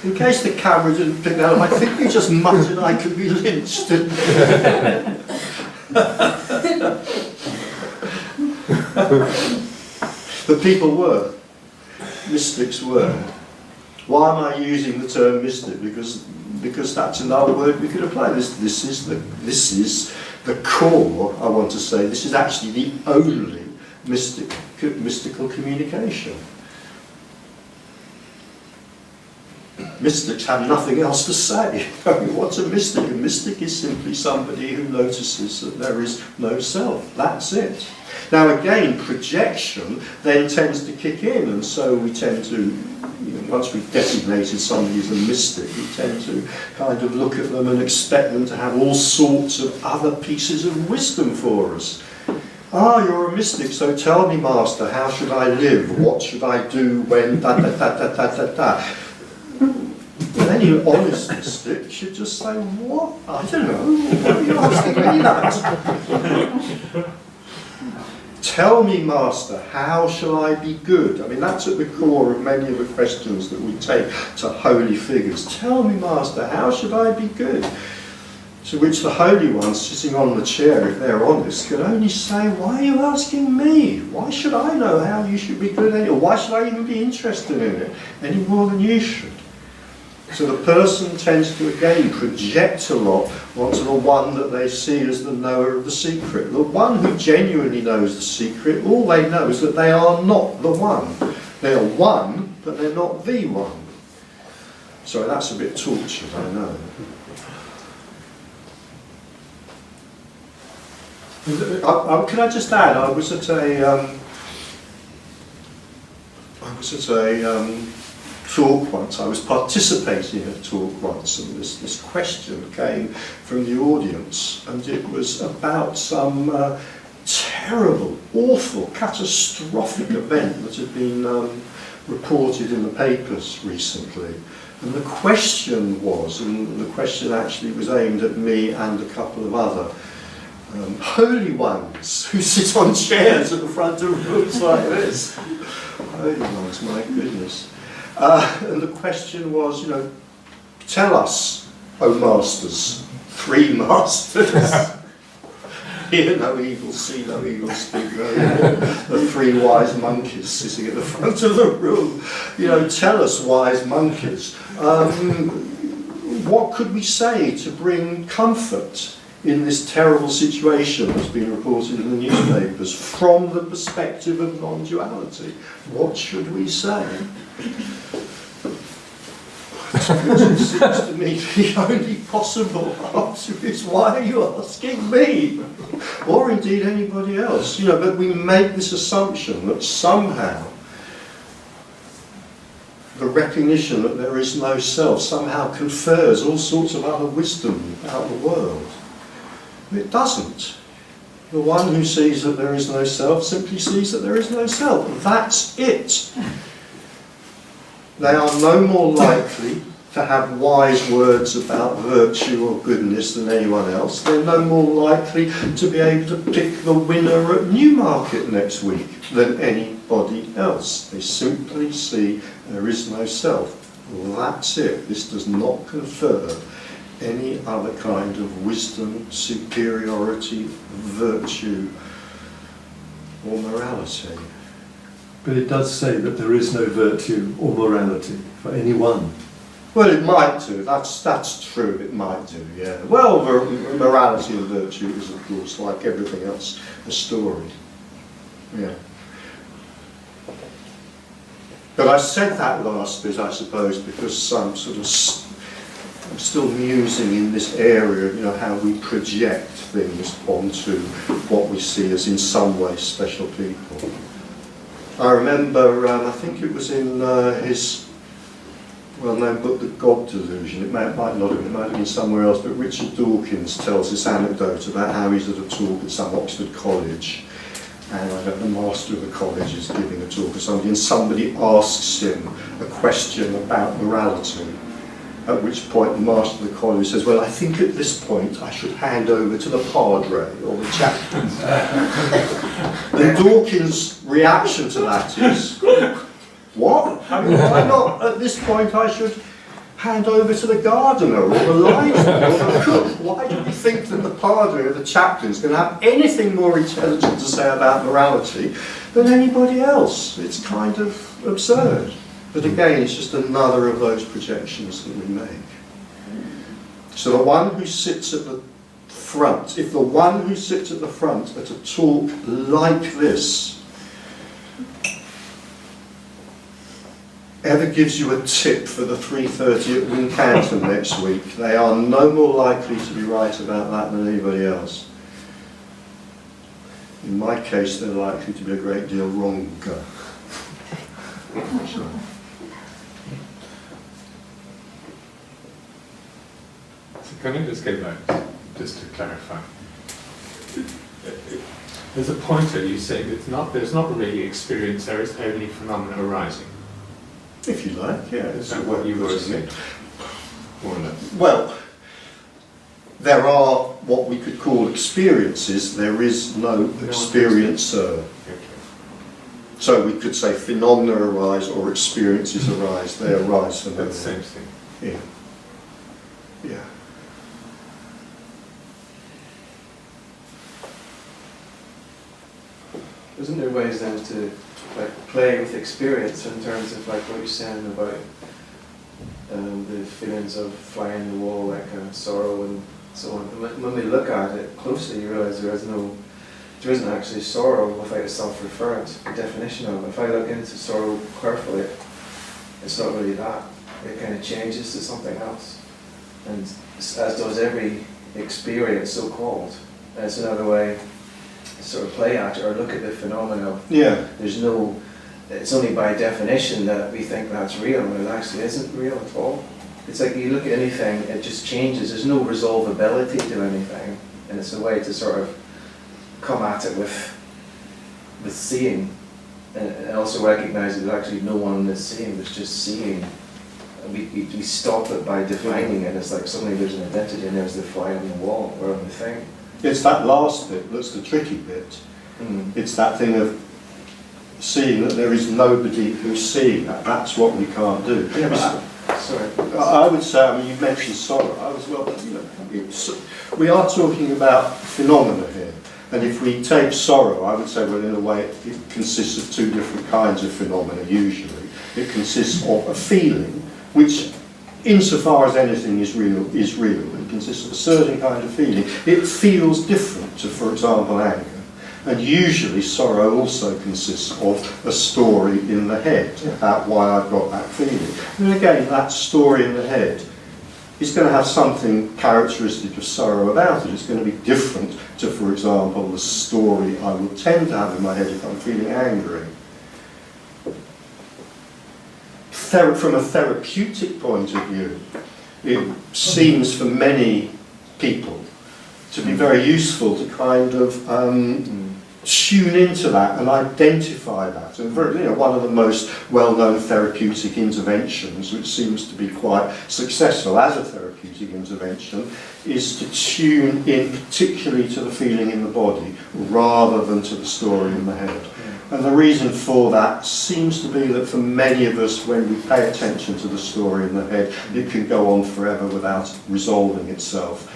In case the camera didn't pick that up, I think you just muttered I could be lynched. But people were. Mystics were. Why am I using the term mystic? Because that's another word we could apply. This is the core, I want to say. This is actually the only mystical communication. Mystics have nothing else to say. I mean, what's a mystic? A mystic is simply somebody who notices that there is no self. That's it. Now again, projection then tends to kick in, and so we tend to, once we've designated somebody as a mystic, we tend to kind of look at them and expect them to have all sorts of other pieces of wisdom for us. Ah, you're a mystic, so tell me, Master, how should I live? What should I do when da-da-da-da-da-da-da? Well, any honest mystic should just say, what? I don't know. Why are you asking me that? Tell me, Master, how shall I be good? I mean, that's at the core of many of the questions that we take to holy figures. Tell me, Master, how should I be good? To which the holy ones sitting on the chair, if they're honest, can only say, why are you asking me? Why should I know how you should be good anyway? Why should I even be interested in it any more than you should? So the person tends to again project a lot onto the one that they see as the knower of the secret. The one who genuinely knows the secret, all they know is that they are not the one. They are one, but they're not the one. Sorry, that's a bit tortured, I know. Can I just add? I was at a talk once. I was participating in a talk once, and this question came from the audience, and it was about some terrible, awful, catastrophic event that had been reported in the papers recently. And the question was, and the question actually was aimed at me and a couple of other holy ones who sit on chairs at the front of rooms like this. Holy ones, my goodness. And the question was, tell us, O masters, three masters. Hear no evil, see no evil, speak no evil. The three wise monkeys sitting at the front of the room. Tell us, wise monkeys, what could we say to bring comfort in this terrible situation that's been reported in the newspapers from the perspective of non-duality? What should we say? It seems to me the only possible answer is, why are you asking me? Or indeed anybody else. But we make this assumption that somehow the recognition that there is no self somehow confers all sorts of other wisdom about the world. It doesn't. The one who sees that there is no self simply sees that there is no self. That's it. They are no more likely to have wise words about virtue or goodness than anyone else. They're no more likely to be able to pick the winner at Newmarket next week than anybody else. They simply see there is no self. That's it. This does not confer any other kind of wisdom, superiority, virtue, or morality. But it does say that there is no virtue or morality for anyone. Well, it might do. That's true. It might do. Yeah. Well, morality and virtue is, of course, like everything else, a story. Yeah. But I said that last bit, I suppose, because I'm still musing in this area of, how we project things onto what we see as in some way special people. I remember, I think it was in his well-known book, The God Delusion. It might not have been, it might have been somewhere else, but Richard Dawkins tells this anecdote about how he's at a talk at some Oxford college, and the master of the college is giving a talk to somebody, and somebody asks him a question about morality, at which point the master of the college says, well, I think at this point I should hand over to the padre or the chaplain. And Dawkins' reaction to that is, what? I mean, why not at this point I should hand over to the gardener or the linesman or the cook? Why do we think that the padre or the chaplain is going to have anything more intelligent to say about morality than anybody else? It's kind of absurd. But again, it's just another of those projections that we make. So the one who sits at the front, if the one who sits at the front at a talk like this ever gives you a tip for the 3:30 at Wincanton next week, they are no more likely to be right about that than anybody else. In my case, they're likely to be a great deal wronger. Can I just get back, just to clarify? There's a point where you say that there's not really experience, there is only phenomena arising. If you like, yeah. Is that what you were saying? More or less. Well, there are what we could call experiences. There is no experiencer. Okay. So we could say phenomena arise or experiences arise. They arise from That's the same thing. Yeah. Yeah. Isn't there ways then to play with experience in terms of what you're saying about the feelings of fly in the wall, sorrow and so on? When we look at it closely, you realise there isn't actually sorrow without a self-referent definition of it. If I look into sorrow carefully, it's not really that. it kind of changes to something else. And as does every experience, so-called. And it's another way to sort of play at it or look at the phenomena of Yeah. it's only by definition that we think that's real, and it actually isn't real at all. It's like you look at anything, it just changes. There's no resolvability to anything, and it's a way to sort of come at it with seeing, and also recognise that there's actually no one is seeing. There's just seeing. And we stop it by defining it. It's like suddenly there's an identity, and there's the fly on the wall or on the thing. It's that last bit that's the tricky bit. It's that thing of seeing that there is nobody who's seeing that. That's what we can't do. Yeah, sorry. I would say, I mean, you mentioned sorrow. We are talking about phenomena here. And if we take sorrow, I would say, well, in a way, it consists of two different kinds of phenomena, usually. It consists of a feeling, which, insofar as anything is real. It consists of a certain kind of feeling. It feels different to, for example, anger. And usually sorrow also consists of a story in the head about why I've got that feeling. And again, that story in the head is going to have something characteristic of sorrow about it. It's going to be different to, for example, the story I would tend to have in my head if I'm feeling angry. From a therapeutic point of view, it seems for many people to be very useful to kind of tune into that and identify that. And one of the most well-known therapeutic interventions, which seems to be quite successful as a therapeutic intervention, is to tune in particularly to the feeling in the body rather than to the story in the head. And the reason for that seems to be that for many of us, when we pay attention to the story in the head, it can go on forever without resolving itself.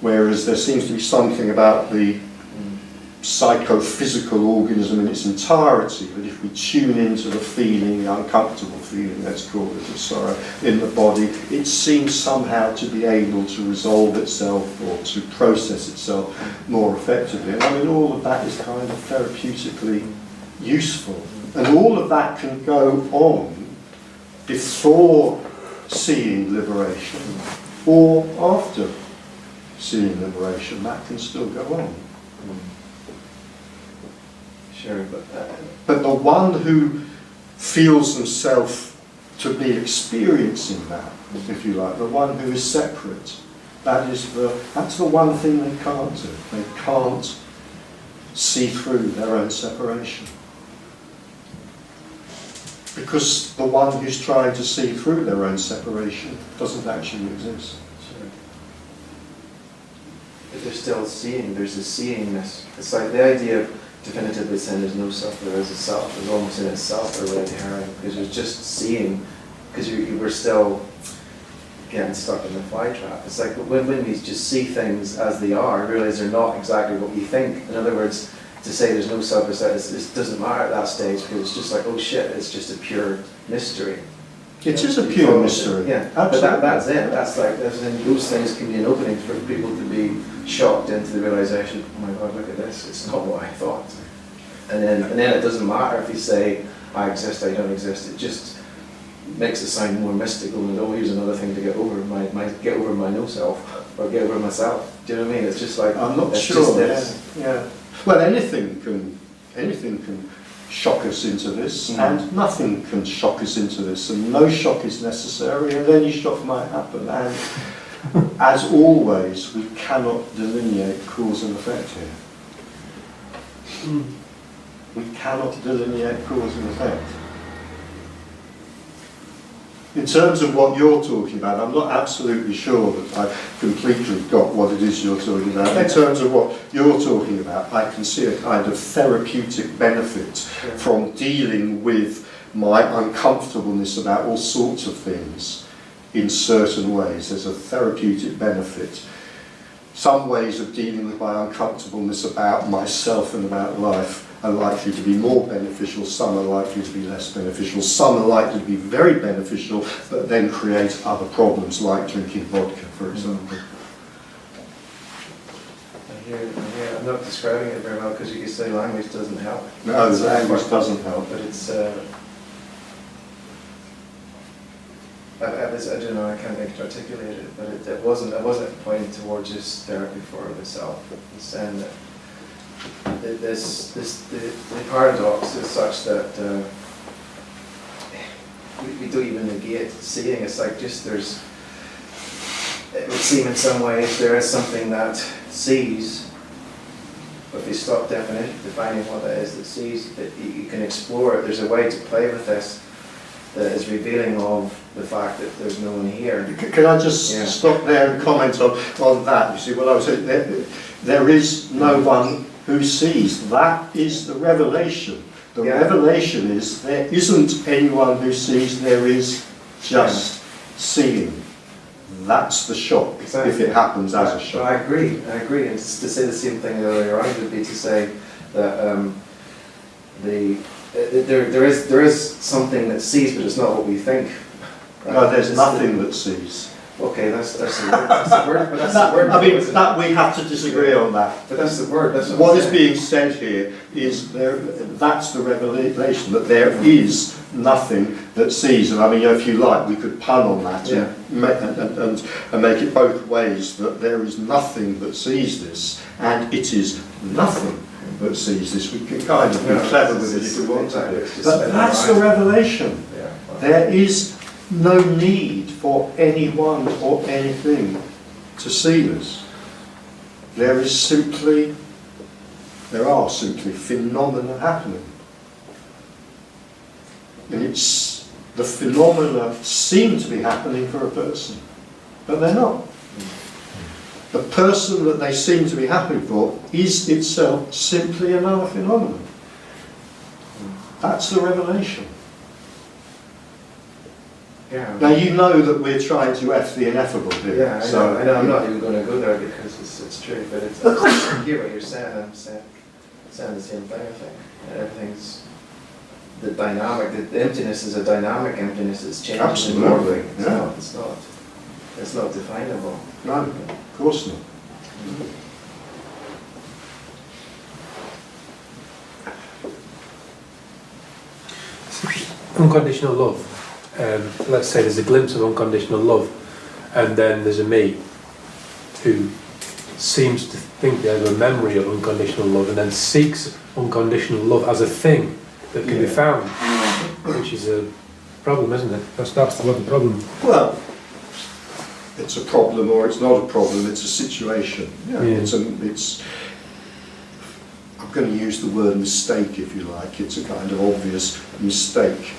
Whereas there seems to be something about the psychophysical organism in its entirety, that if we tune into the feeling, the uncomfortable feeling, let's call it, of sorrow in the body, it seems somehow to be able to resolve itself or to process itself more effectively. And I mean, all of that is kind of therapeutically useful. And all of that can go on before seeing liberation or after seeing liberation. That can still go on. Sure, but the one who feels himself to be experiencing that, if you like, the one who is separate, that's the one thing they can't do. They can't see through their own separation. Because the one who's trying to see through their own separation doesn't actually exist. sure. If they're still seeing, there's a seeingness. It's like the idea of definitively saying there's no self, there is a self, is almost in itself a red herring, because you're just seeing, because you were still getting stuck in the fly trap. It's like when we just see things as they are, realize they're not exactly what we think. In other words, to say there's no self, it doesn't matter at that stage, because it's just like, oh shit, it's just a pure mystery. It is a pure mystery. Yeah, absolutely. but that's it. Those things can be an opening for people to be shocked into the realization, oh my god, look at this, it's not what I thought. And then it doesn't matter if you say, I exist, I don't exist, it just makes it sound more mystical, and oh, here's another thing to get over, get over my no self, or get over myself. Do you know what I mean? It's just like, I'm not it's sure. just this. Yeah. Well, anything can shock us into this, and nothing can shock us into this, and no shock is necessary, and any shock might happen. And as always, we cannot delineate cause and effect here. We cannot delineate cause and effect. In terms of what you're talking about, I'm not absolutely sure that I've completely got what it is you're talking about. In terms of what you're talking about, I can see a kind of therapeutic benefit from dealing with my uncomfortableness about all sorts of things in certain ways. There's a therapeutic benefit. Some ways of dealing with my uncomfortableness about myself and about life are likely to be more beneficial, some are likely to be less beneficial, some are likely to be very beneficial, but then create other problems like drinking vodka, for example. I'm not describing it very well, because you could say language doesn't help. No, language doesn't help. But it's I don't know, I can't think to articulate it, but it wasn't pointing towards just therapy for the self. It's saying that the paradox is such that we don't even negate seeing. It's like just it would seem in some ways there is something that sees, but if you stop defining what that is that sees, that you can explore it. There's a way to play with this that is revealing of the fact that there's no one here. Can I just stop there and comment on that? You see, what I was saying, there is no one who sees. That is the revelation. The revelation is there isn't anyone who sees, there is just seeing. That's the shock, Exactly. if it happens as a shock. I agree. And to say the same thing the other way around would be to say that there is something that sees, but it's not what we think. Right? No, there's nothing that sees. Okay, that's the word. That's the word. But that's the word. I mean, that we have to disagree on that. But that's the word. That's What is being said here is that's the revelation, that there is nothing that sees. And I mean, if you like, we could pun on that and make it both ways, that there is nothing that sees this, and it is nothing that sees this. We can kind of be clever with it if we want to. But that's the revelation. Yeah. There is no need for anyone or anything to see this. There are simply phenomena happening. And the phenomena seem to be happening for a person, but they're not. The person that they seem to be happening for is itself simply another phenomenon. That's the revelation. Yeah. Now you know that we're trying to F the ineffable here. Yeah, so I know. I'm not even going to go there because it's true, but I hear what you're saying. I'm saying the same thing. I think everything's the dynamic. The emptiness is a dynamic emptiness. It's changing. Absolutely. It's not. It's not definable. No, of course not. Unconditional love. Let's say there's a glimpse of unconditional love, and then there's a me who seems to think they have a memory of unconditional love and then seeks unconditional love as a thing that can be found, which is a problem, isn't it? That's what the problem. Well, it's a problem or it's not a problem. It's a situation. Yeah. It's. I'm going to use the word mistake, if you like. It's a kind of obvious mistake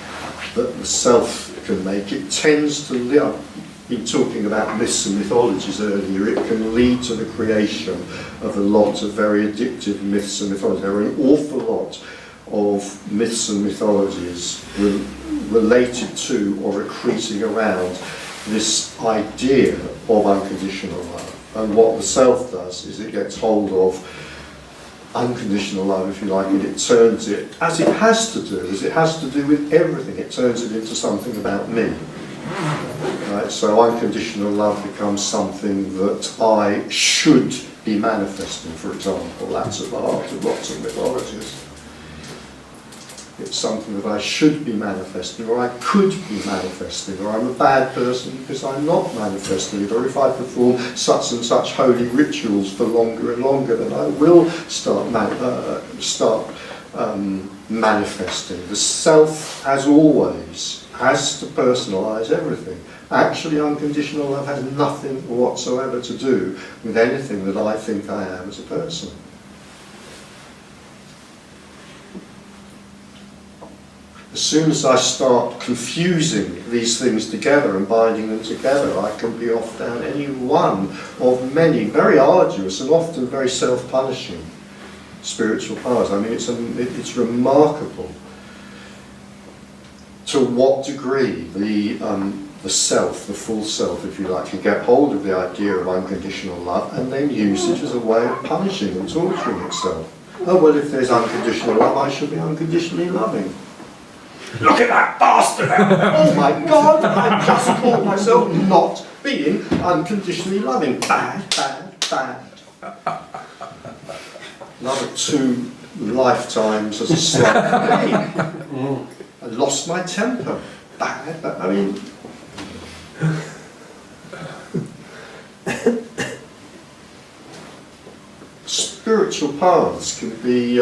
that the self can make. It tends to lead, I've been talking about myths and mythologies earlier, it can lead to the creation of a lot of very addictive myths and mythologies. There are an awful lot of myths and mythologies related to or accreting around this idea of unconditional love. And what the self does is it gets hold of unconditional love, if you like, and it turns it, as it has to do with everything, it turns it into something about me. Right? So unconditional love becomes something that I should be manifesting, for example. That's at the heart of lots of mythologies. It's something that I should be manifesting, or I could be manifesting, or I'm a bad person because I'm not manifesting it, or if I perform such and such holy rituals for longer and longer, then I will start manifesting. The self, as always, has to personalise everything. Actually, unconditional love has nothing whatsoever to do with anything that I think I am as a person. As soon as I start confusing these things together and binding them together, I can be off down any one of many very arduous and often very self-punishing spiritual paths. I mean, it's remarkable to what degree the self, the full self, if you like, can get hold of the idea of unconditional love and then use it as a way of punishing and torturing itself. Oh, well, if there's unconditional love, I should be unconditionally loving. Look at that bastard! Oh my God, I just caught myself not being unconditionally loving. Bad, bad, bad. Another 2 lifetimes as a slave. I lost my temper. Bad, I mean, spiritual paths can be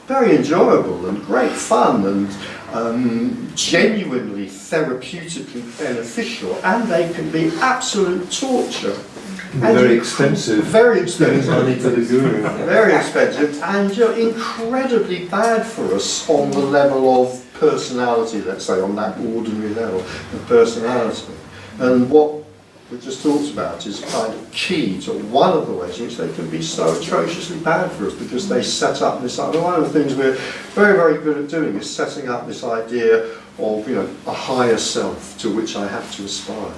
very enjoyable and great fun and genuinely therapeutically beneficial, and they can be absolute torture. Very expensive. Very expensive. Money to the guru. Very expensive, and incredibly bad for us on the level of personality, let's say, on that ordinary level of personality. And what we just talked about is kind of key to one of the ways in which they can be so atrociously bad for us, because they set up this, one of the things we're very, very good at doing is setting up this idea of, a higher self to which I have to aspire.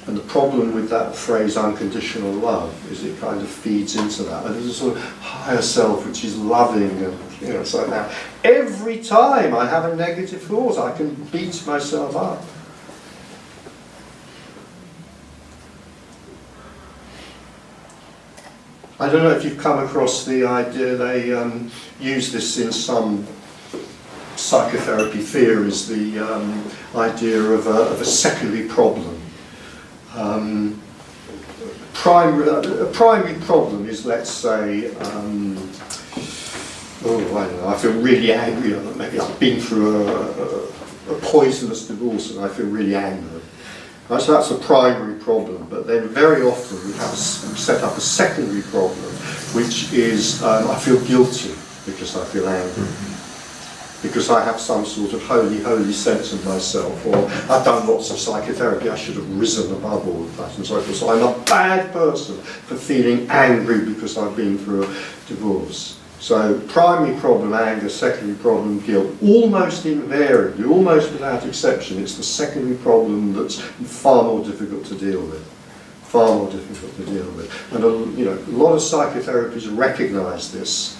And the problem with that phrase unconditional love is it kind of feeds into that. And there's a sort of higher self which is loving, and so now every time I have a negative thought I can beat myself up. I don't know if you've come across the idea, they use this in some psychotherapy theories, the idea of a secondary problem. A primary problem is, let's say, I don't know, I feel really angry, or maybe I've been through a poisonous divorce and I feel really angry. Right, so that's a primary problem, but then very often we set up a secondary problem, which is I feel guilty because I feel angry. Because I have some sort of holy sense of myself, or I've done lots of psychotherapy, I should have risen above all of that and so forth. So I'm a bad person for feeling angry because I've been through a divorce. So primary problem, anger; secondary problem, guilt. Almost invariably, almost without exception, it's the secondary problem that's far more difficult to deal with. Far more difficult to deal with. And a lot of psychotherapies recognise this,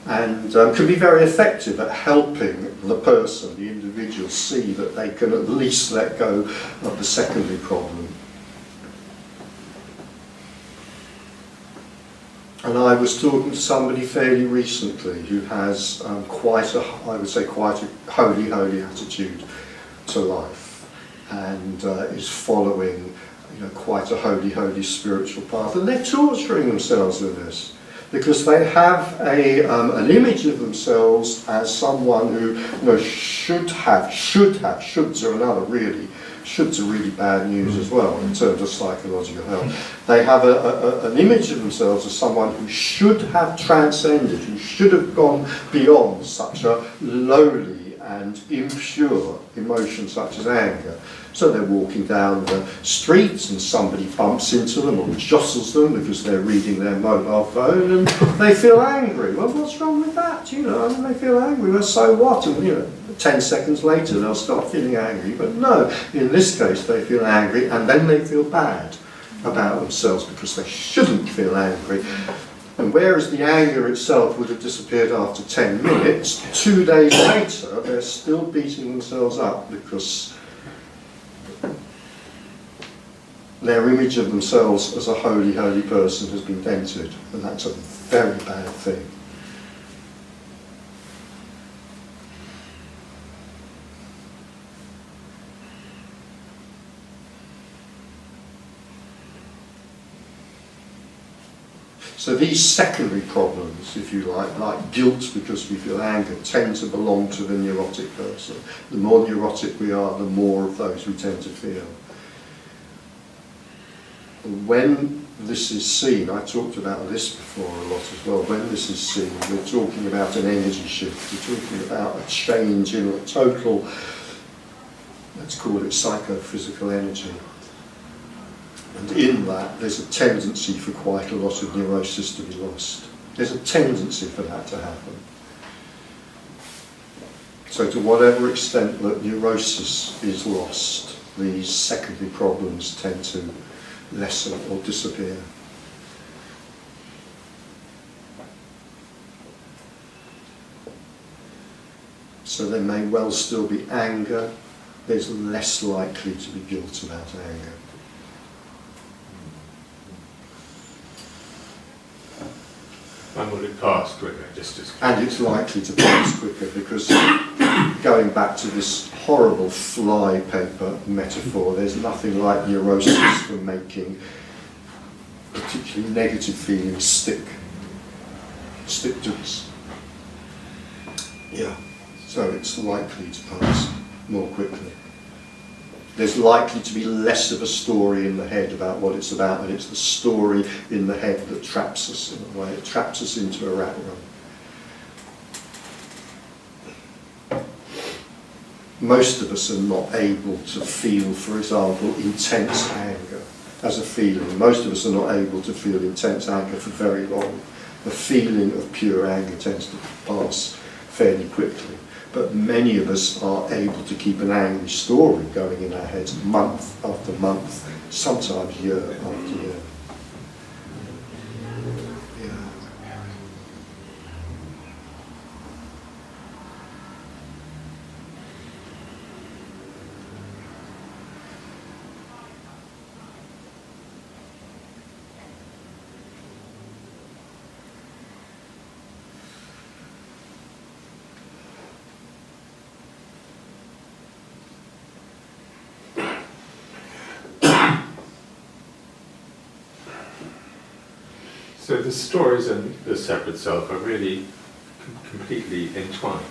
and can be very effective at helping the person, the individual, see that they can at least let go of the secondary problem. And I was talking to somebody fairly recently who has quite a holy attitude to life, and is following quite a holy spiritual path, and they're torturing themselves with this. Because they have an image of themselves as someone who shoulds are another really, shoulds are really bad news as well in terms of psychological health. They have an image of themselves as someone who should have transcended, who should have gone beyond such a lowly and impure emotion such as anger. So they're walking down the streets and somebody bumps into them or jostles them because they're reading their mobile phone, and they feel angry. Well, what's wrong with that? They feel angry. Well, so what? And 10 seconds later they'll stop feeling angry. But no, in this case they feel angry, and then they feel bad about themselves because they shouldn't feel angry. And whereas the anger itself would have disappeared after 10 minutes, 2 days later they're still beating themselves up because their image of themselves as a holy person has been dented, and that's a very bad thing. So these secondary problems, if you like guilt because we feel anger, tend to belong to the neurotic person. The more neurotic we are, the more of those we tend to feel. When this is seen, I talked about this before a lot as well, when this is seen, we're talking about an energy shift, we're talking about a change in a total, let's call it psychophysical energy. And in that, there's a tendency for quite a lot of neurosis to be lost. There's a tendency for that to happen. So to whatever extent that neurosis is lost, these secondary problems tend to lessen or disappear. So there may well still be anger, there's less likely to be guilt about anger. And will it pass quicker? And it's likely to pass quicker because, going back to this horrible fly paper metaphor, there's nothing like neurosis for making particularly negative feelings stick. stick to us. Yeah, so it's likely to pass more quickly. There's likely to be less of a story in the head about what it's about, and it's the story in the head that traps us in a way. It traps us into a rat run. Most of us are not able to feel, for example, intense anger as a feeling. Most of us are not able to feel intense anger for very long. The feeling of pure anger tends to pass fairly quickly. But many of us are able to keep an angry story going in our heads month after month, sometimes year after year. Yeah. So the stories and the separate self are really completely entwined.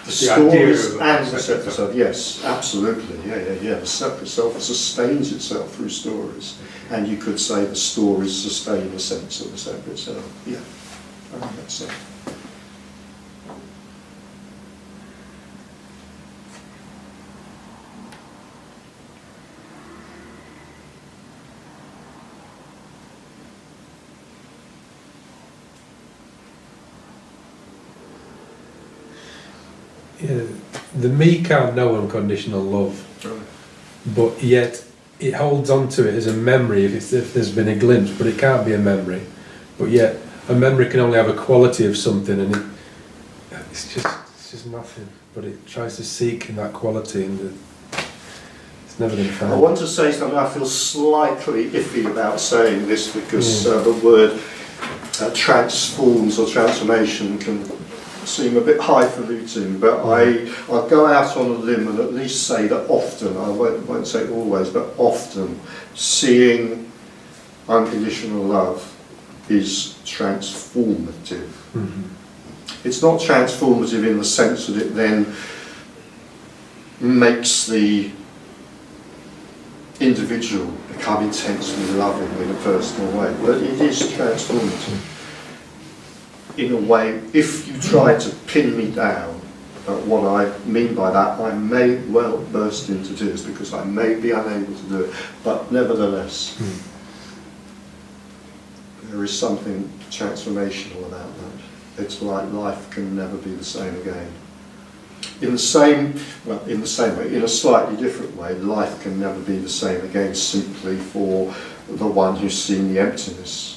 The idea stories of and the separate separate self. self, yes, absolutely, yeah. The separate self sustains itself through stories, and you could say the stories sustain the sense of the separate self. Yeah, I think that's so. Yeah, the me can't know unconditional love, but yet it holds on to it as a memory if there's been a glimpse, but it can't be a memory. But yet a memory can only have a quality of something, and it's just nothing. But it tries to seek in that quality, and it's never going to find. I want to say something. I feel slightly iffy about saying this because the word transforms or transformation can seem a bit highfalutin, but I'll go out on a limb and at least say that often, I won't say always, but often, seeing unconditional love is transformative. Mm-hmm. It's not transformative in the sense that it then makes the individual become intensely loving in a personal way, but it is transformative. In a way, if you try to pin me down, what I mean by that, I may well burst into tears because I may be unable to do it, but nevertheless, there is something transformational about that. It's like life can never be the same again. In the same way, in a slightly different way, life can never be the same again simply for the one who's seen the emptiness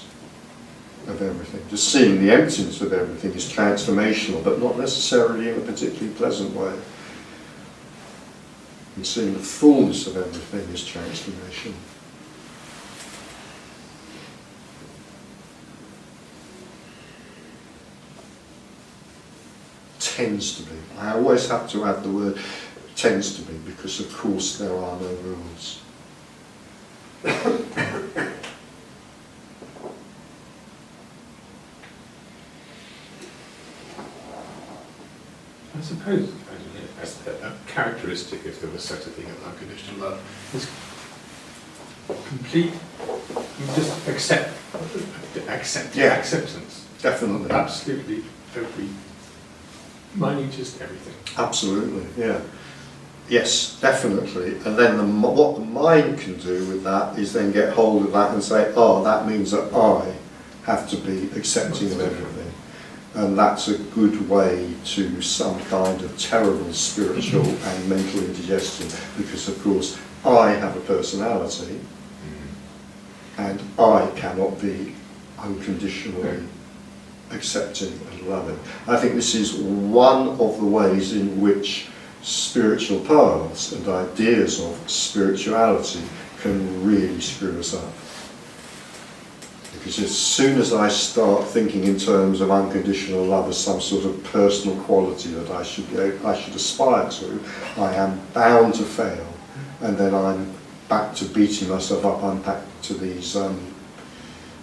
of everything. Just seeing the emptiness of everything is transformational, but not necessarily in a particularly pleasant way. And seeing the fullness of everything is transformational. Tends to be. I always have to add the word tends to be because of course there are no rules. I suppose as a characteristic, if there was such a thing as unconditional love, is complete, just acceptance. Definitely. Absolutely every minutest everything. Absolutely, yeah. Yes, definitely. And then what the mind can do with that is then get hold of that and say, oh, that means that I have to be accepting of everything. And that's a good way to some kind of terrible spiritual and mental indigestion, because of course I have a personality and I cannot be unconditionally accepting and loving. I think this is one of the ways in which spiritual paths and ideas of spirituality can really screw us up. Because as soon as I start thinking in terms of unconditional love as some sort of personal quality that I should aspire to, I am bound to fail, and then I'm back to beating myself up. I'm back to these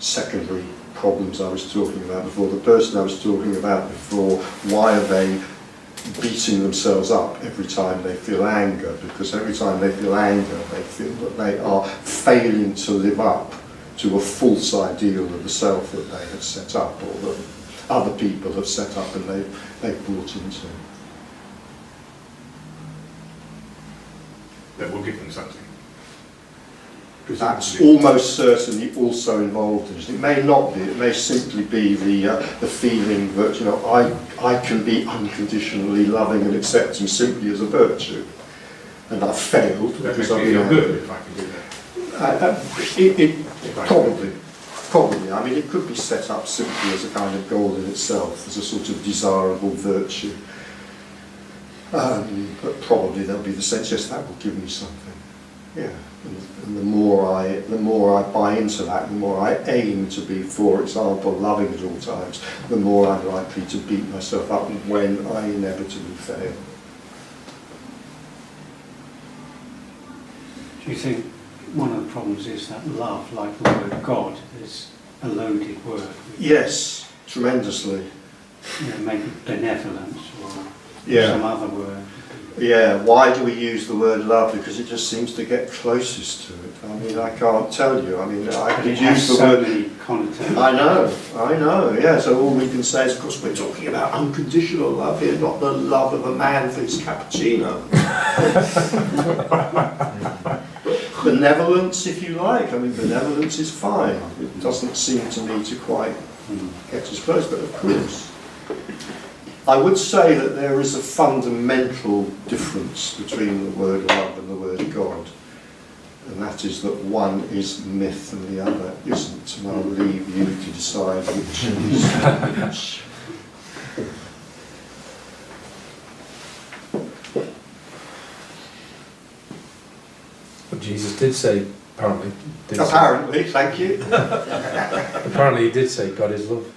secondary problems I was talking about before. The person I was talking about before, why are they beating themselves up every time they feel anger? Because every time they feel anger, they feel that they are failing to live up to a false ideal of the self that they have set up, or that other people have set up and they've bought into. That will give them something. That's almost certainly also involved in it. It may not be. It may simply be the feeling that, you know, I can be unconditionally loving and accepting simply as a virtue, and I've failed That because makes me I've been feel angry. good if I can do that. Probably. I mean, it could be set up simply as a kind of goal in itself, as a sort of desirable virtue. But probably there'll be the sense, yes, that will give me something. Yeah. And the more I buy into that, the more I aim to be, for example, loving at all times, the more I'm likely to beat myself up when I inevitably fail. Do you think one of the problems is that love, like the word God, is a loaded word? Yes, tremendously. You know, maybe benevolence or Yeah. some other word. Yeah, why do we use the word love? Because it just seems to get closest to it. I mean, I can't tell you. I mean, I But could it has use the so word... many connotations. I know, yeah. So all we can say is, of course, we're talking about unconditional love here, not the love of a man for his cappuccino. Benevolence, if you like. I mean, benevolence is fine. It doesn't seem to me to quite get as close, but of course. I would say that there is a fundamental difference between the word love and the word God. And that is that one is myth and the other isn't. And I'll leave you to decide which is which. But Jesus did say, apparently. Apparently, thank you. Apparently he did say God is love.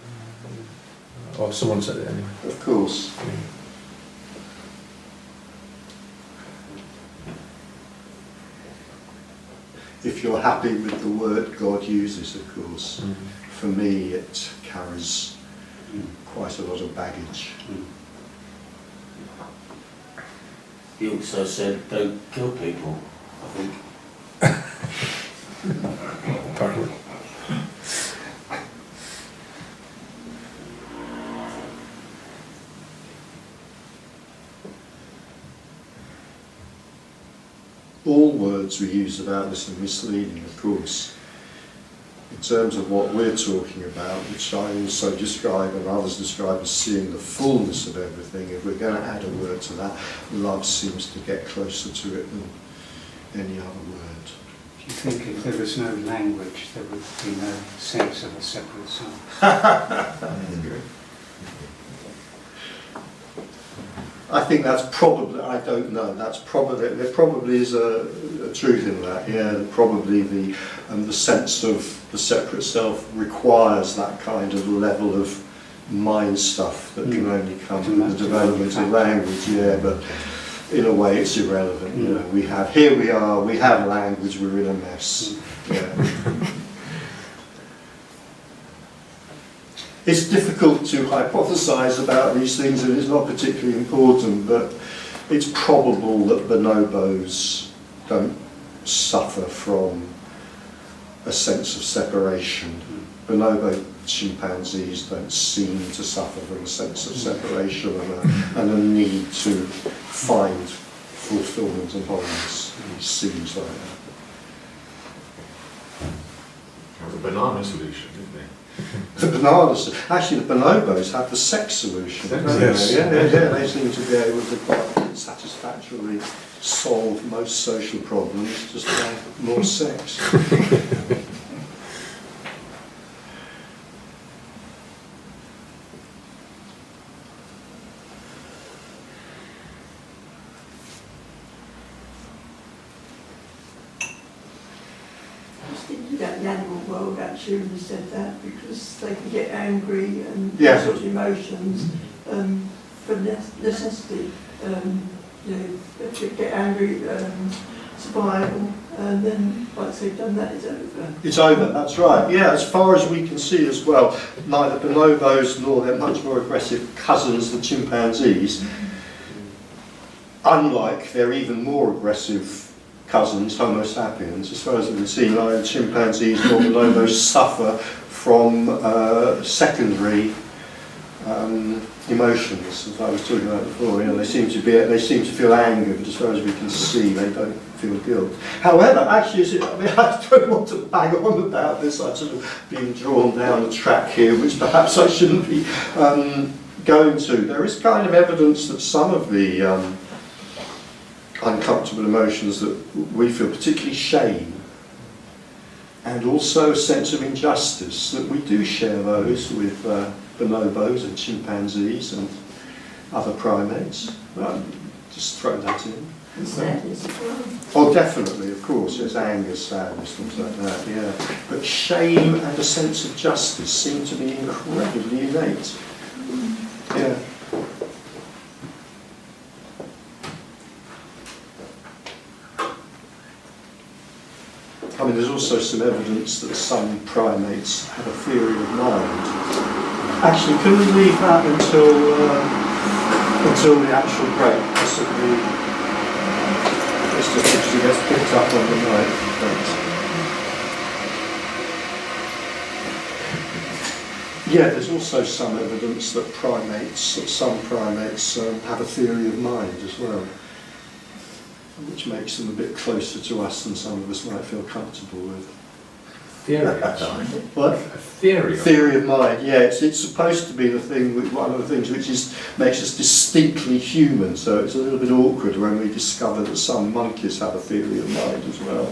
Or someone said it anyway. Of course. If you're happy with the word God uses, of course. For me, it carries quite a lot of baggage. He also said, don't kill people, I think. Apparently. All words we use about this are misleading, of course. In terms of what we're talking about, which I also describe and others describe as seeing the fullness of everything, if we're going to add a word to that, love seems to get closer to it than any other word. Do you think if there was no language, there would be no sense of a separate self? I think that's probably, I don't know, that's probably, there probably is a truth in that, yeah, probably the sense of the separate self requires that kind of level of mind stuff that can only come from the development of language, yeah, but in a way it's irrelevant, you know, we have language, we're in a mess, yeah. It's difficult to hypothesize about these things and it's not particularly important, but it's probable that bonobos don't suffer from a sense of separation. Bonobo chimpanzees don't seem to suffer from a sense of separation and a need to find fulfillment and wholeness. It seems like that. That was a banana solution, didn't they? The bananas, actually the bonobos have the sex solution. Don't they? Yes. Yeah, they seem to be able to quite satisfactorily solve most social problems just by more sex. I was thinking about the animal world actually when you said that, because they can get angry and Yeah. all sorts of emotions for necessity. You know, if they get angry, viable, and then once they've done that, it's over. It's over, that's right. Yeah, as far as we can see as well, neither bonobos nor their much more aggressive cousins, the chimpanzees, unlike their even more aggressive cousins, Homo sapiens, as far as we can see, neither chimpanzees nor bonobos suffer from secondary emotions, as I was talking about before. You know, they seem to feel anger, but as far as we can see, they don't feel guilt. However, actually, I don't want to bang on about this. I've sort of been drawn down a track here, which perhaps I shouldn't be going to. There is kind of evidence that some of the uncomfortable emotions that we feel, particularly shame, and also a sense of injustice, that we do share those with bonobos and chimpanzees and other primates. Just throw that in. And sadness as well. Oh, definitely, of course, there's anger, sadness, things like that, yeah. But shame and a sense of justice seem to be incredibly innate. Yeah. I mean, there's also some evidence that some primates have a theory of mind. Actually, can we leave that until the actual break? Possibly, it's just because it gets picked up on the night. Yeah, there's also some evidence that some primates have a theory of mind as well, which makes them a bit closer to us than some of us might feel comfortable with. Theory of mind. What? A theory of Theory of mind, yeah. It's supposed to be the thing, one of the things which makes us distinctly human, so it's a little bit awkward when we discover that some monkeys have a theory of mind as well.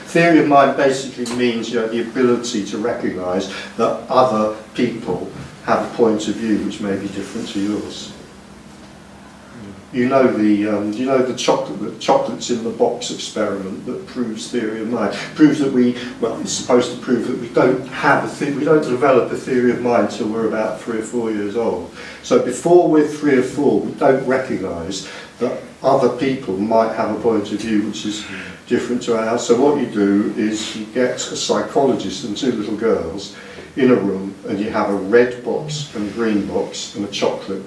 Theory of mind basically means, you know, the ability to recognise that other people have a point of view which may be different to yours. You know the chocolates in the box experiment that proves theory of mind. Proves that it's supposed to prove that we don't develop a theory of mind till we're about 3 or 4 years old. So before we're 3 or 4, we don't recognise that other people might have a point of view which is different to ours. So what you do is you get a psychologist and 2 little girls in a room, and you have a red box and a green box and a chocolate.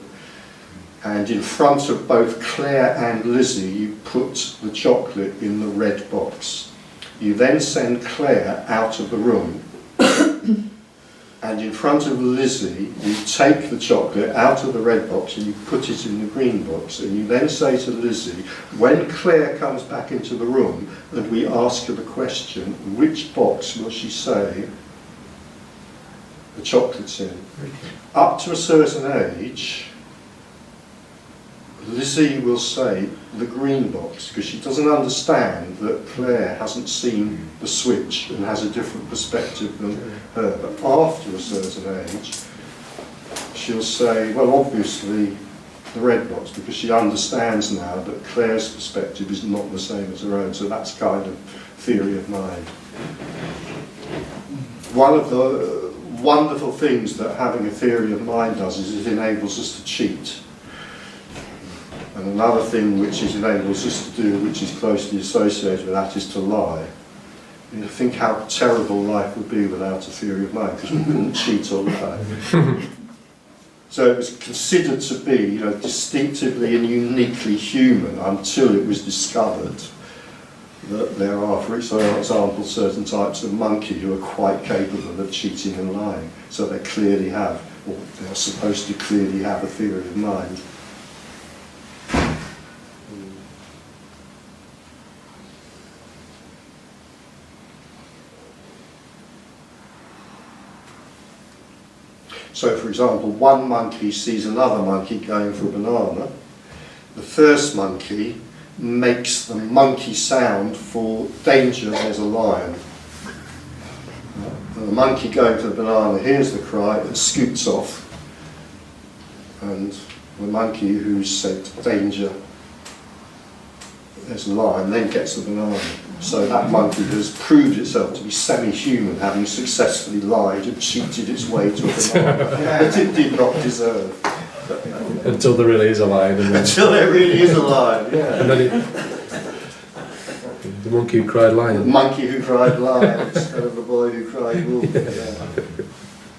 And in front of both Claire and Lizzie, you put the chocolate in the red box. You then send Claire out of the room, and in front of Lizzie, you take the chocolate out of the red box and you put it in the green box. And you then say to Lizzie, when Claire comes back into the room and we ask her the question, which box will she say the chocolate's in? Up to a certain age, Lizzie will say the green box, because she doesn't understand that Claire hasn't seen the switch and has a different perspective than her. But after a certain age, she'll say, well, obviously the red box, because she understands now that Claire's perspective is not the same as her own. So that's kind of theory of mind. One of the wonderful things that having a theory of mind does is it enables us to cheat. And another thing which it enables us to do, which is closely associated with that, is to lie. You think how terrible life would be without a theory of mind, because we couldn't cheat or lie. So it was considered to be, distinctively and uniquely human until it was discovered that there are, for example, certain types of monkey who are quite capable of cheating and lying. So they clearly have, or they're supposed to clearly have, a theory of mind. So, for example, one monkey sees another monkey going for a banana. The first monkey makes the monkey sound for danger, there's a lion. And the monkey going for the banana hears the cry and scoots off. And the monkey who's said danger, there's a lion, then gets the banana. So that monkey has proved itself to be semi-human, having successfully lied and cheated its way to a banana that it did not deserve. Until there really is a lion. And then Until there really is a lion, yeah. And then The monkey who cried The lion. monkey who cried lion instead of the boy who cried wolf. Yeah.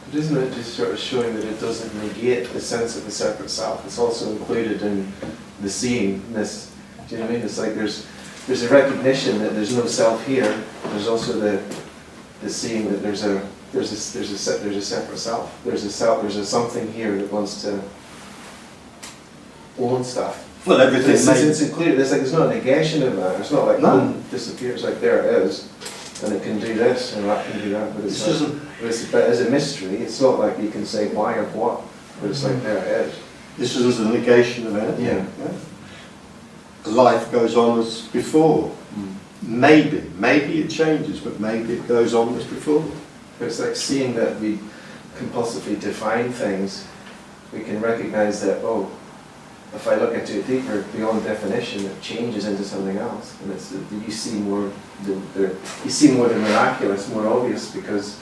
But isn't it just sort of showing that it doesn't negate the sense of the separate self? It's also included in the seeingness. Do you know what I mean? It's like there's a recognition that there's no self here. There's also the seeing that there's a separate self. There's a something here that wants to own stuff. Well, everything It's included. There's no negation of that. It's not like No. one disappears. Like there it is, and it can do this and that can do that. But it's This like, but as a mystery, it's not like you can say why or what. But it's like there it is. This isn't a negation of anything. Yeah. Life goes on as before. Maybe it changes, but maybe it goes on as before. But it's like seeing that we compulsively define things. We can recognize that, oh, if I look into it deeper, beyond definition, it changes into something else, and it's you see more the miraculous, more obvious, because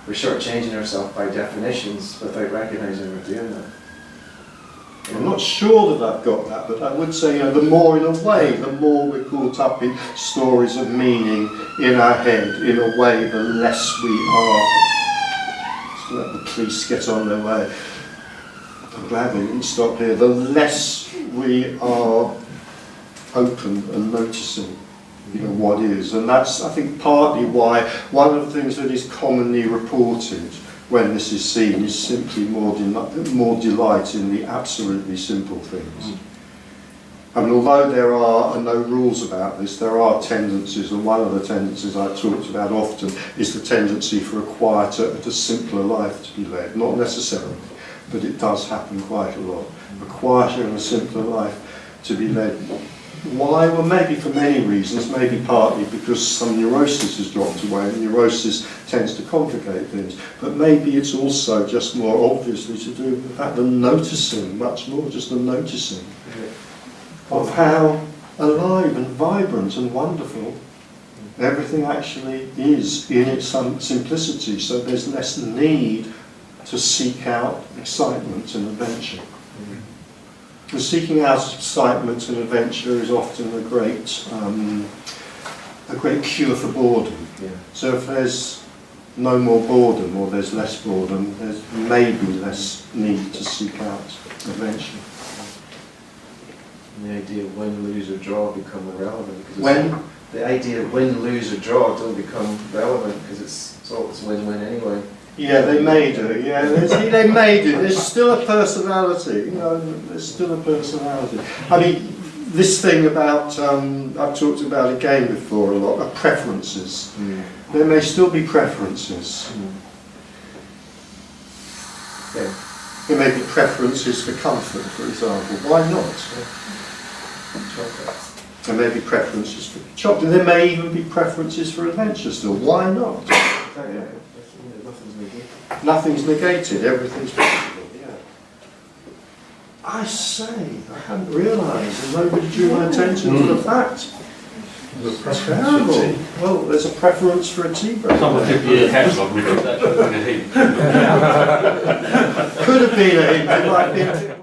we're shortchanging ourselves by definitions without recognizing we're doing that. I'm not sure that I've got that, but I would say, the more in a way, the more we're caught up in stories of meaning in our head, in a way, the less we are. Just let the police get on their way. I'm glad we didn't stop here. The less we are open and noticing, what is. And that's, I think, partly why one of the things that is commonly reported when this is seen is simply more delight in the absolutely simple things. I mean, although there are no rules about this, there are tendencies, and one of the tendencies I've talked about often is the tendency for a quieter and a simpler life to be led. Not necessarily, but it does happen quite a lot. A quieter and a simpler life to be led. Why? Well, maybe for many reasons, maybe partly because some neurosis has dropped away, and neurosis tends to complicate things, but maybe it's also just more obviously to do with the fact that noticing, much more just the noticing of how alive and vibrant and wonderful everything actually is in its simplicity, so there's less need to seek out excitement and adventure. And seeking out excitement and adventure is often a great cure for boredom. Yeah. So if there's no more boredom, or there's less boredom, there's maybe less need to seek out adventure. And the idea of win, lose or draw become irrelevant. The idea of win, lose or draw don't become relevant because it's always win-win anyway. Yeah, they may do. Yeah, they may do. There's still a personality. There's still a personality. I mean, this thing about I've talked about again before a lot. Of preferences. There may still be preferences. Yeah. There may be preferences for comfort, for example. Why not? Chocolate. There may be preferences for chocolate. There may even be preferences for adventure still. Why not? Yeah. Nothing's negated. Nothing's negated, everything's possible, yeah. I say, I hadn't realised, and nobody drew my attention to the fact. That's terrible. Well, there's a preference for a tea break. Someone took the catalogue with it, that should have been a hint. Could have been a hint, it might be a